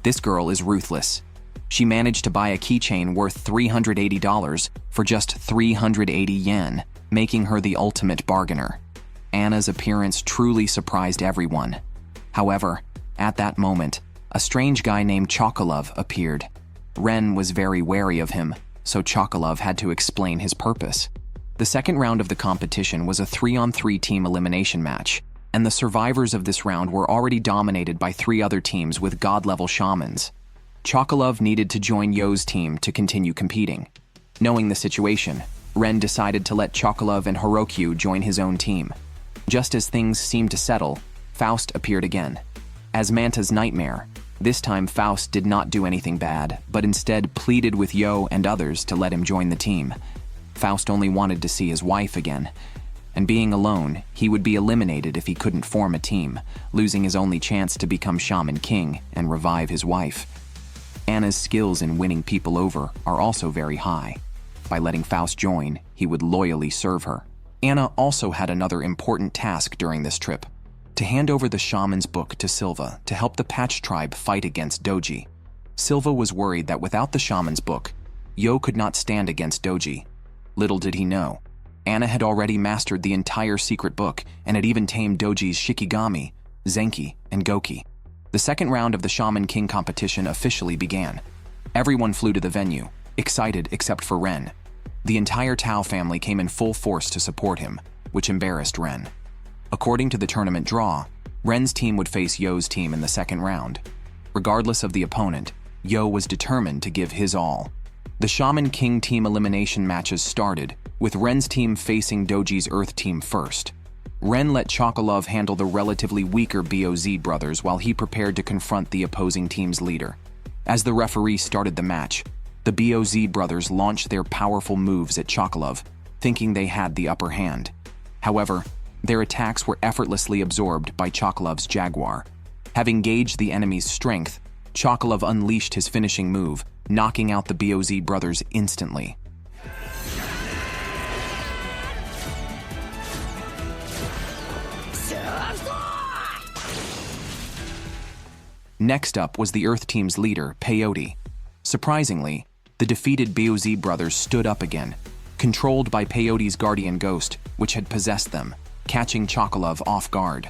This girl is ruthless. She managed to buy a keychain worth $380 for just 380 yen, making her the ultimate bargainer. Anna's appearance truly surprised everyone. However, at that moment, a strange guy named Chocolove appeared. Ren was very wary of him, so Chocolove had to explain his purpose. The second round of the competition was a 3-on-3 team elimination match, and the survivors of this round were already dominated by 3 other teams with god-level shamans. Chocolove needed to join Yo's team to continue competing. Knowing the situation, Ren decided to let Chocolove and Horokyu join his own team. Just as things seemed to settle, Faust appeared again. As Manta's nightmare, this time Faust did not do anything bad, but instead pleaded with Yo and others to let him join the team. Faust only wanted to see his wife again, and being alone, he would be eliminated if he couldn't form a team, losing his only chance to become Shaman King and revive his wife. Anna's skills in winning people over are also very high. By letting Faust join, he would loyally serve her. Anna also had another important task during this trip: to hand over the shaman's book to Silva to help the Patch tribe fight against Doji. Silva was worried that without the shaman's book, Yo could not stand against Doji. Little did he know, Anna had already mastered the entire secret book and had even tamed Doji's Shikigami, Zenki, and Goki. The second round of the Shaman King competition officially began. Everyone flew to the venue, excited except for Ren. The entire Tao family came in full force to support him, which embarrassed Ren. According to the tournament draw, Ren's team would face Yo's team in the second round. Regardless of the opponent, Yo was determined to give his all. The Shaman King team elimination matches started, with Ren's team facing Doji's Earth team first. Ren let Chocolove handle the relatively weaker BOZ brothers while he prepared to confront the opposing team's leader. As the referee started the match, the BOZ brothers launched their powerful moves at Chocolove, thinking they had the upper hand. However, their attacks were effortlessly absorbed by Chocolove's Jaguar. Having gauged the enemy's strength, Chocolove unleashed his finishing move, knocking out the BOZ brothers instantly. Next up was the Earth team's leader, Peyote. Surprisingly, the defeated BOZ brothers stood up again, controlled by Peyote's guardian ghost, which had possessed them, catching Chocolove off guard.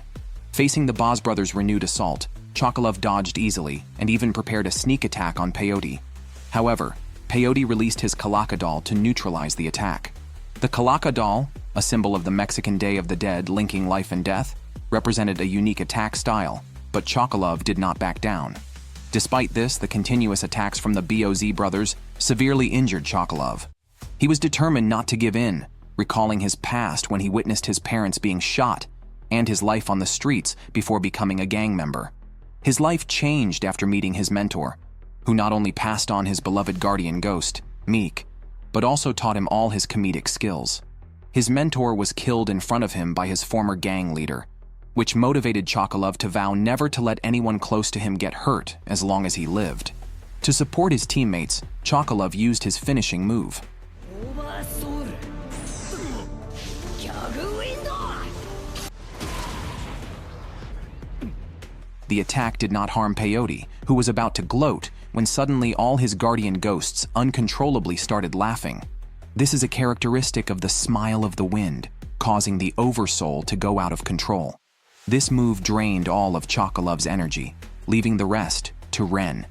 Facing the Boz brothers' renewed assault, Chocolove dodged easily and even prepared a sneak attack on Peyote. However, Peyote released his Kalaka doll to neutralize the attack. The Kalaka doll, a symbol of the Mexican Day of the Dead linking life and death, represented a unique attack style, but Chocolove did not back down. Despite this, the continuous attacks from the BOZ brothers severely injured Chocolove. He was determined not to give in, recalling his past when he witnessed his parents being shot and his life on the streets before becoming a gang member. His life changed after meeting his mentor, who not only passed on his beloved guardian ghost, Meek, but also taught him all his comedic skills. His mentor was killed in front of him by his former gang leader, which motivated Chocolove to vow never to let anyone close to him get hurt as long as he lived. To support his teammates, Chocolove used his finishing move. The attack did not harm Peyote, who was about to gloat when suddenly all his guardian ghosts uncontrollably started laughing. This is a characteristic of the smile of the wind, causing the Oversoul to go out of control. This move drained all of Chocolove's energy, leaving the rest to Ren.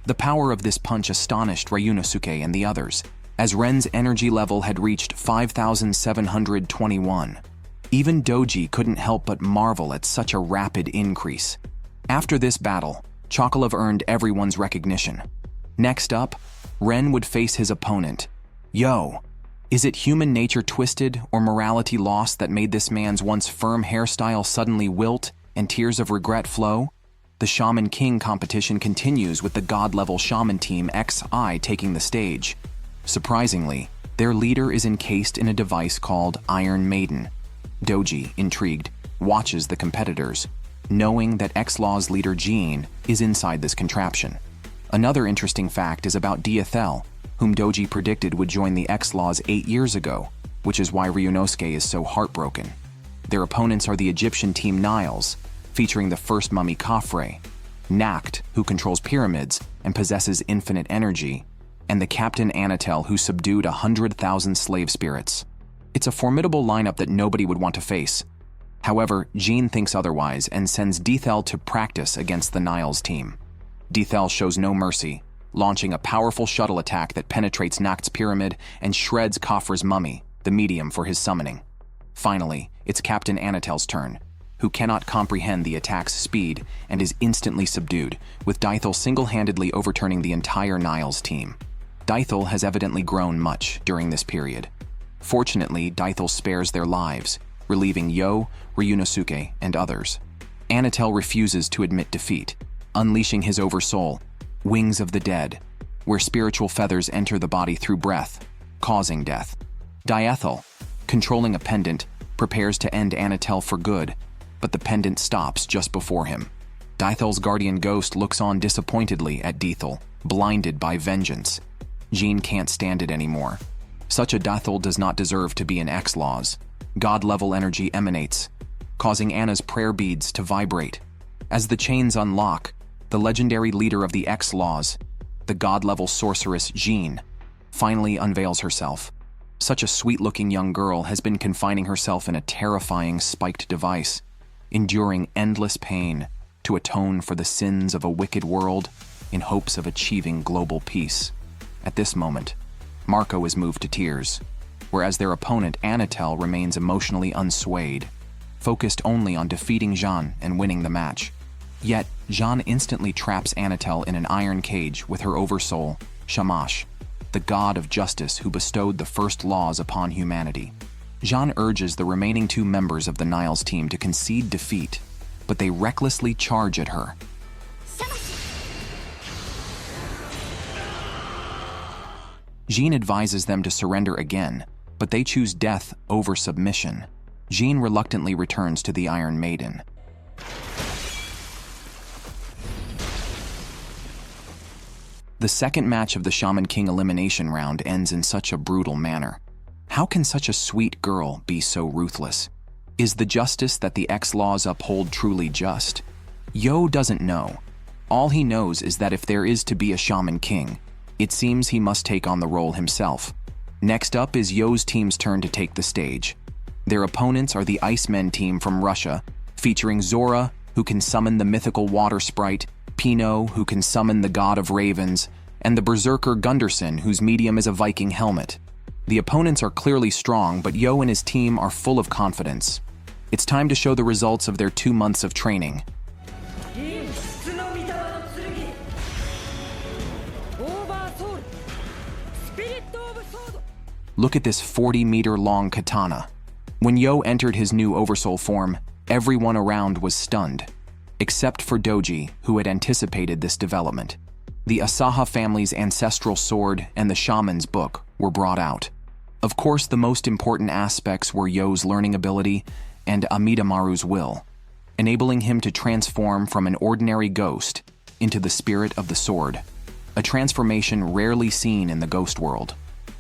The power of this punch astonished Ryunosuke and the others, as Ren's energy level had reached 5,721. Even Doji couldn't help but marvel at such a rapid increase. After this battle, Chocolove earned everyone's recognition. Next up, Ren would face his opponent. Yo, is it human nature twisted or morality lost that made this man's once firm hairstyle suddenly wilt and tears of regret flow? The Shaman King competition continues with the God-level Shaman Team XI taking the stage. Surprisingly, their leader is encased in a device called Iron Maiden. Doji, intrigued, watches the competitors, knowing that X-Law's leader Jean is inside this contraption. Another interesting fact is about Diethel, whom Doji predicted would join the X-Laws 8 years ago, which is why Ryunosuke is so heartbroken. Their opponents are the Egyptian team Niles, featuring the first mummy Khafre, Nacht, who controls pyramids and possesses infinite energy, and the Captain Anatel, who subdued 100,000 slave spirits. It's a formidable lineup that nobody would want to face. However, Jean thinks otherwise and sends Diethel to practice against the Niles team. Diethel shows no mercy, launching a powerful shuttle attack that penetrates Nacht's pyramid and shreds Khafre's mummy, the medium for his summoning. Finally, it's Captain Anatel's turn, who cannot comprehend the attack's speed and is instantly subdued, with Diethel single-handedly overturning the entire Niles team. Diethel has evidently grown much during this period. Fortunately, Diethel spares their lives, relieving Yo, Ryunosuke, and others. Anatel refuses to admit defeat, unleashing his oversoul, Wings of the Dead, where spiritual feathers enter the body through breath, causing death. Diethel, controlling a pendant, prepares to end Anatel for good, but the pendant stops just before him. Diethel's guardian ghost looks on disappointedly at Diethel, blinded by vengeance. Jean can't stand it anymore. Such a Diethel does not deserve to be in X-Laws. God-level energy emanates, causing Anna's prayer beads to vibrate. As the chains unlock, the legendary leader of the X-Laws, the God-level sorceress Jean, finally unveils herself. Such a sweet-looking young girl has been confining herself in a terrifying spiked device, enduring endless pain to atone for the sins of a wicked world in hopes of achieving global peace. At this moment, Marco is moved to tears, whereas their opponent Anatel remains emotionally unswayed, focused only on defeating Jean and winning the match. Yet, Jean instantly traps Anatel in an iron cage with her oversoul, Shamash, the god of justice who bestowed the first laws upon humanity. Jean urges the remaining 2 members of the Niles team to concede defeat, but they recklessly charge at her. Jean advises them to surrender again, but they choose death over submission. Jean reluctantly returns to the Iron Maiden. The second match of the Shaman King elimination round ends in such a brutal manner. How can such a sweet girl be so ruthless? Is the justice that the X-Laws uphold truly just? Yo doesn't know. All he knows is that if there is to be a Shaman King, it seems he must take on the role himself. Next up is Yo's team's turn to take the stage. Their opponents are the Icemen team from Russia, featuring Zora, who can summon the mythical water sprite, Pino, who can summon the god of ravens, and the berserker Gunderson, whose medium is a Viking helmet. The opponents are clearly strong, but Yo and his team are full of confidence. It's time to show the results of their 2 months of training. Look at this 40-meter-long katana. When Yo entered his new Oversoul form, everyone around was stunned, except for Doji, who had anticipated this development. The Asaha family's ancestral sword and the shaman's book were brought out. Of course, the most important aspects were Yo's learning ability and Amidamaru's will, enabling him to transform from an ordinary ghost into the spirit of the sword, a transformation rarely seen in the ghost world.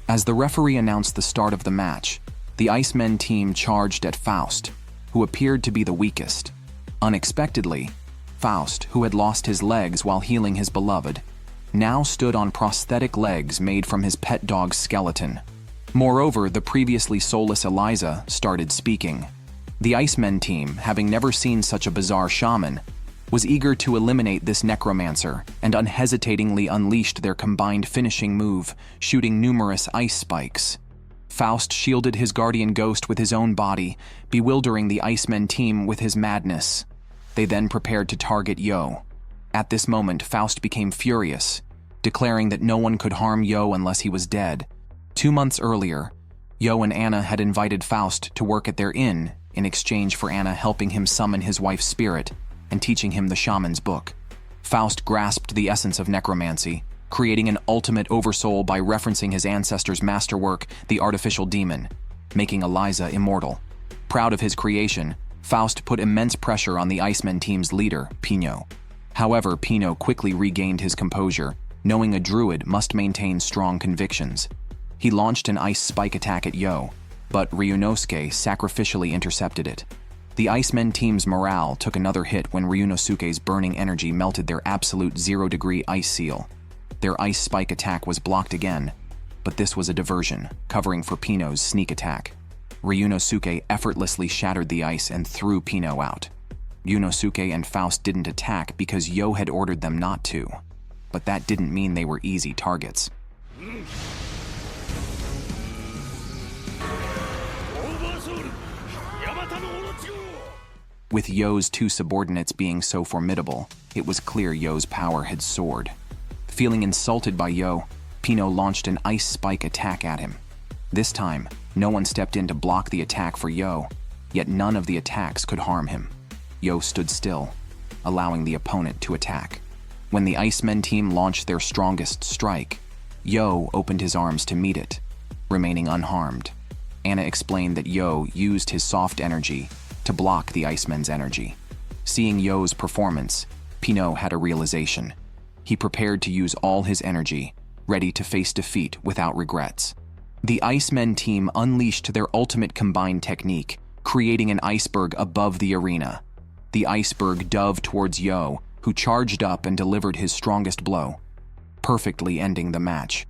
As the referee announced the start of the match, the Icemen team charged at Faust, who appeared to be the weakest. Unexpectedly, Faust, who had lost his legs while healing his beloved, now stood on prosthetic legs made from his pet dog's skeleton. Moreover, the previously soulless Eliza started speaking. The Icemen team, having never seen such a bizarre shaman, was eager to eliminate this necromancer and unhesitatingly unleashed their combined finishing move, shooting numerous ice spikes. Faust shielded his guardian ghost with his own body, bewildering the Icemen team with his madness. They then prepared to target Yo. At this moment, Faust became furious, declaring that no one could harm Yo unless he was dead. 2 months earlier, Yo and Anna had invited Faust to work at their inn in exchange for Anna helping him summon his wife's spirit and teaching him the shaman's book. Faust grasped the essence of necromancy, creating an ultimate oversoul by referencing his ancestors' masterwork, the artificial demon, making Eliza immortal. Proud of his creation, Faust put immense pressure on the Icemen team's leader, Pino. However, Pino quickly regained his composure, knowing a druid must maintain strong convictions. He launched an ice spike attack at Yo, but Ryunosuke sacrificially intercepted it. The Icemen team's morale took another hit when Ryunosuke's burning energy melted their absolute 0-degree ice seal. Their ice spike attack was blocked again, but this was a diversion, covering for Pino's sneak attack. Ryunosuke effortlessly shattered the ice and threw Pino out. Ryunosuke and Faust didn't attack because Yo had ordered them not to, but that didn't mean they were easy targets. With Yo's two subordinates being so formidable, it was clear Yo's power had soared. Feeling insulted by Yo, Pino launched an ice spike attack at him. This time, no one stepped in to block the attack for Yo, yet none of the attacks could harm him. Yo stood still, allowing the opponent to attack. When the Icemen team launched their strongest strike, Yo opened his arms to meet it, remaining unharmed. Anna explained that Yo used his soft energy to block the Icemen's energy. Seeing Yo's performance, Pino had a realization. He prepared to use all his energy, ready to face defeat without regrets. The Icemen team unleashed their ultimate combined technique, creating an iceberg above the arena. The iceberg dove towards Yo, who charged up and delivered his strongest blow, perfectly ending the match.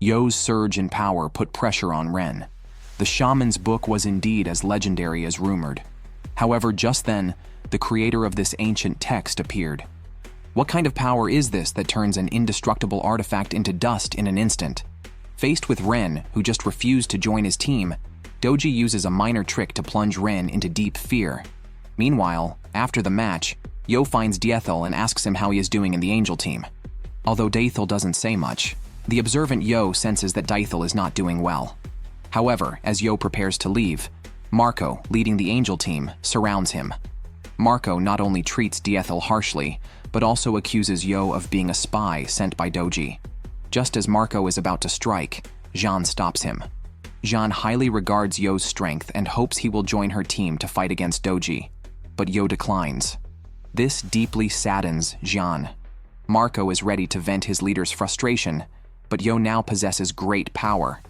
Yo's surge in power put pressure on Ren. The shaman's book was indeed as legendary as rumored. However, just then, the creator of this ancient text appeared. What kind of power is this that turns an indestructible artifact into dust in an instant? Faced with Ren, who just refused to join his team, Doji uses a minor trick to plunge Ren into deep fear. Meanwhile, after the match, Yo finds Diethel and asks him how he is doing in the Angel team. Although Diethel doesn't say much, the observant Yo senses that Diethel is not doing well. However, as Yo prepares to leave, Marco, leading the Angel team, surrounds him. Marco not only treats Diethel harshly, but also accuses Yo of being a spy sent by Doji. Just as Marco is about to strike, Jean stops him. Jean highly regards Yo's strength and hopes he will join her team to fight against Doji, but Yo declines. This deeply saddens Jean. Marco is ready to vent his leader's frustration, but Yo now possesses great power.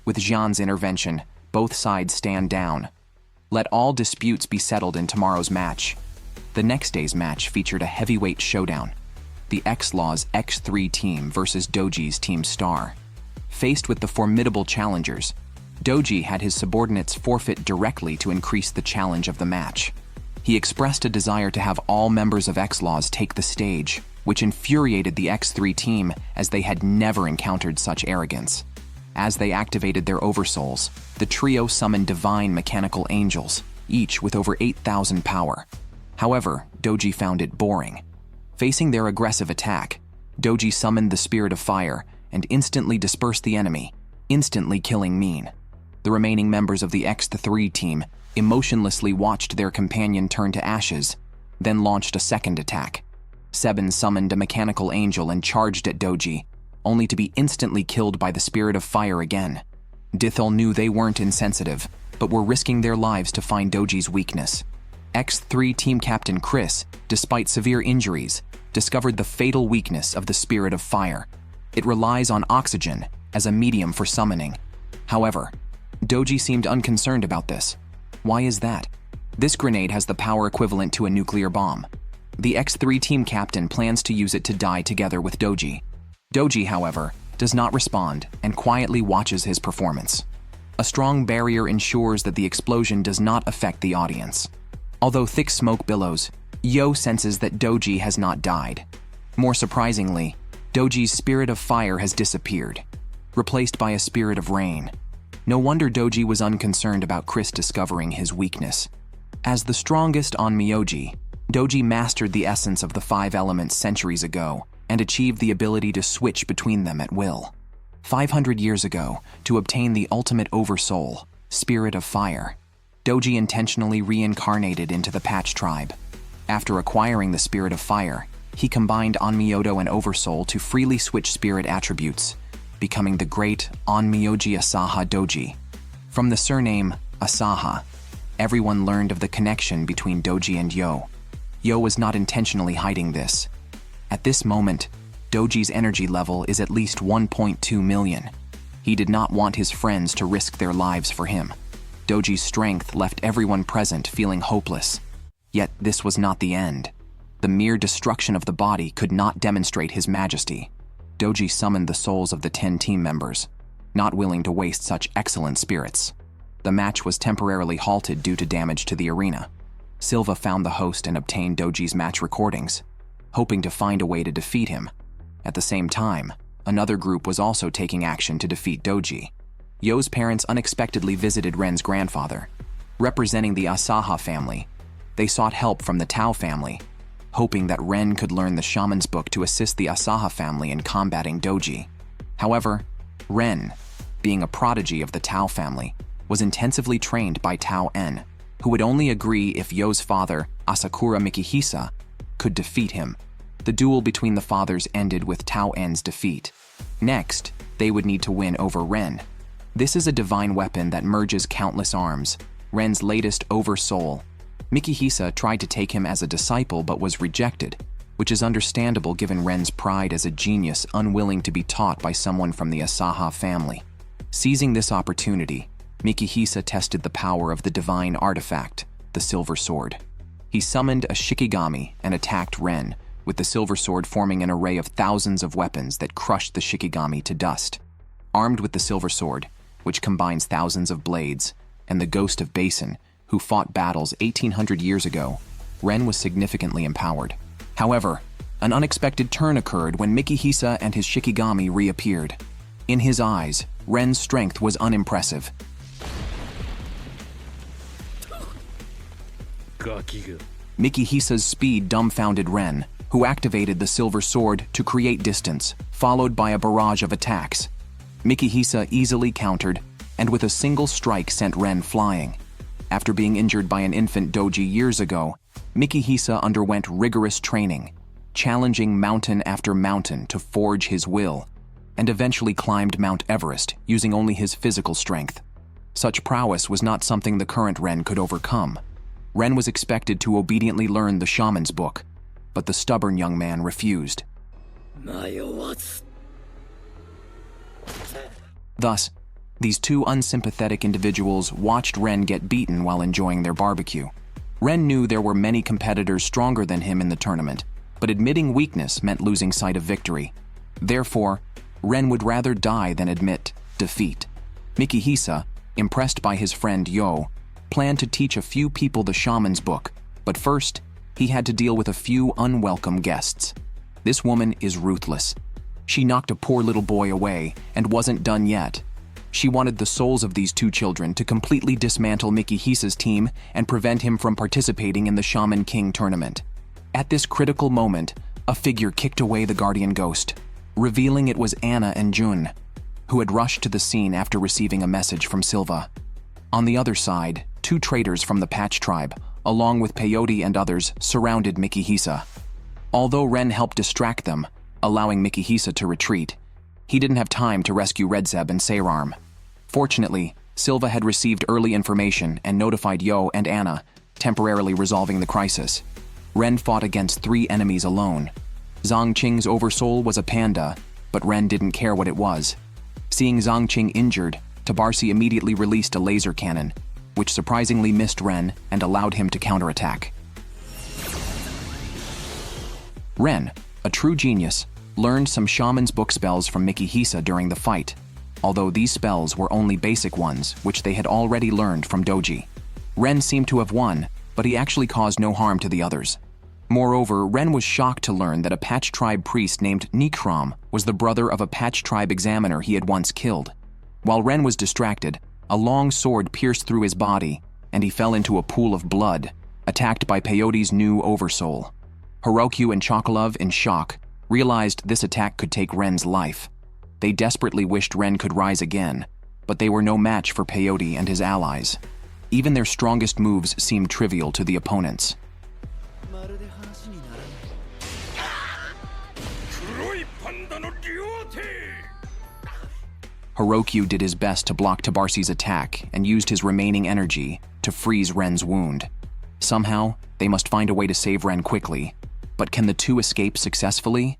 With Jean's intervention, both sides stand down. Let all disputes be settled in tomorrow's match. The next day's match featured a heavyweight showdown. The X-Law's X3 team versus Doji's Team Star. Faced with the formidable challengers, Doji had his subordinates forfeit directly to increase the challenge of the match. He expressed a desire to have all members of X-Laws take the stage, which infuriated the X3 team as they had never encountered such arrogance. As they activated their oversouls, the trio summoned divine mechanical angels, each with over 8,000 power. However, Doji found it boring. Facing their aggressive attack, Doji summoned the Spirit of Fire and instantly dispersed the enemy, instantly killing Mean. The remaining members of the X3 team emotionlessly watched their companion turn to ashes, then launched a second attack. Seben summoned a mechanical angel and charged at Doji, only to be instantly killed by the Spirit of Fire again. Dithel knew they weren't insensitive, but were risking their lives to find Doji's weakness. X3 team captain Chris, despite severe injuries, discovered the fatal weakness of the Spirit of Fire. It relies on oxygen as a medium for summoning. However, Doji seemed unconcerned about this. Why is that? This grenade has the power equivalent to a nuclear bomb. The X3 team captain plans to use it to die together with Doji. Doji, however, does not respond and quietly watches his performance. A strong barrier ensures that the explosion does not affect the audience. Although thick smoke billows, Yo senses that Doji has not died. More surprisingly, Doji's Spirit of Fire has disappeared, replaced by a Spirit of Rain. No wonder Doji was unconcerned about Chris discovering his weakness. As the strongest on Myoji, Doji mastered the essence of the 5 elements centuries ago and achieved the ability to switch between them at will. 500 years ago, to obtain the ultimate oversoul, Spirit of Fire, Doji intentionally reincarnated into the Patch tribe. After acquiring the Spirit of Fire, he combined Onmyodo and Oversoul to freely switch spirit attributes, becoming the great Onmyoji Asaha Doji. From the surname Asaha, everyone learned of the connection between Doji and Yo. Yo was not intentionally hiding this. At this moment, Doji's energy level is at least 1.2 million. He did not want his friends to risk their lives for him. Doji's strength left everyone present feeling hopeless. Yet this was not the end. The mere destruction of the body could not demonstrate his majesty. Doji summoned the souls of the 10 team members, not willing to waste such excellent spirits. The match was temporarily halted due to damage to the arena. Silva found the host and obtained Doji's match recordings, hoping to find a way to defeat him. At the same time, another group was also taking action to defeat Doji. Yo's parents unexpectedly visited Ren's grandfather. Representing the Asaha family, they sought help from the Tao family, hoping that Ren could learn the Shaman's Book to assist the Asaha family in combating Doji. However, Ren, being a prodigy of the Tao family, was intensively trained by Tao En, who would only agree if Yo's father, Asakura Mikihisa, could defeat him. The duel between the fathers ended with Tao En's defeat. Next, they would need to win over Ren. This is a divine weapon that merges countless arms, Ren's latest Oversoul. Mikihisa tried to take him as a disciple but was rejected, which is understandable given Ren's pride as a genius unwilling to be taught by someone from the Asaha family. Seizing this opportunity, Mikihisa tested the power of the divine artifact, the Silver Sword. He summoned a Shikigami and attacked Ren, with the Silver Sword forming an array of thousands of weapons that crushed the Shikigami to dust. Armed with the Silver Sword, which combines thousands of blades, and the Ghost of Basin, who fought battles 1800 years ago, Ren was significantly empowered. However, an unexpected turn occurred when Mikihisa and his Shikigami reappeared. In his eyes, Ren's strength was unimpressive. Mikihisa's speed dumbfounded Ren, who activated the Silver Sword to create distance, followed by a barrage of attacks. Mikihisa easily countered, and with a single strike sent Ren flying. After being injured by an infant Doji years ago, Mikihisa underwent rigorous training, challenging mountain after mountain to forge his will, and eventually climbed Mount Everest using only his physical strength. Such prowess was not something the current Ren could overcome. Ren was expected to obediently learn the Shaman's Book, but the stubborn young man refused. Thus, these two unsympathetic individuals watched Ren get beaten while enjoying their barbecue. Ren knew there were many competitors stronger than him in the tournament, but admitting weakness meant losing sight of victory. Therefore, Ren would rather die than admit defeat. Mikihisa, impressed by his friend Yo, planned to teach a few people the Shaman's Book, but first, he had to deal with a few unwelcome guests. This woman is ruthless. She knocked a poor little boy away and wasn't done yet. She wanted the souls of these two children to completely dismantle Mikihisa's team and prevent him from participating in the Shaman King tournament. At this critical moment, a figure kicked away the guardian ghost, revealing it was Anna and Jun, who had rushed to the scene after receiving a message from Silva. On the other side, two traitors from the Patch tribe, along with Peyote and others, surrounded Mikihisa. Although Ren helped distract them, allowing Mikihisa to retreat, he didn't have time to rescue Redzeb and Seirarm. Fortunately, Silva had received early information and notified Yo and Anna, temporarily resolving the crisis. Ren fought against 3 enemies alone. Zhang Qing's Oversoul was a panda, but Ren didn't care what it was. Seeing Zhang Qing injured, Tabarsi immediately released a laser cannon, which surprisingly missed Ren and allowed him to counterattack. Ren, a true genius, learned some Shaman's Book spells from Mikihisa during the fight, although these spells were only basic ones which they had already learned from Doji. Ren seemed to have won, but he actually caused no harm to the others. Moreover, Ren was shocked to learn that a Patch tribe priest named Nikram was the brother of a Patch tribe examiner he had once killed. While Ren was distracted, a long sword pierced through his body, and he fell into a pool of blood, attacked by Peyote's new Oversoul. Hirokyu and Chocolove, in shock, realized this attack could take Ren's life. They desperately wished Ren could rise again, but they were no match for Peyote and his allies. Even their strongest moves seemed trivial to the opponents. Hirokyu did his best to block Tabarsi's attack and used his remaining energy to freeze Ren's wound. Somehow, they must find a way to save Ren quickly. But can the two escape successfully?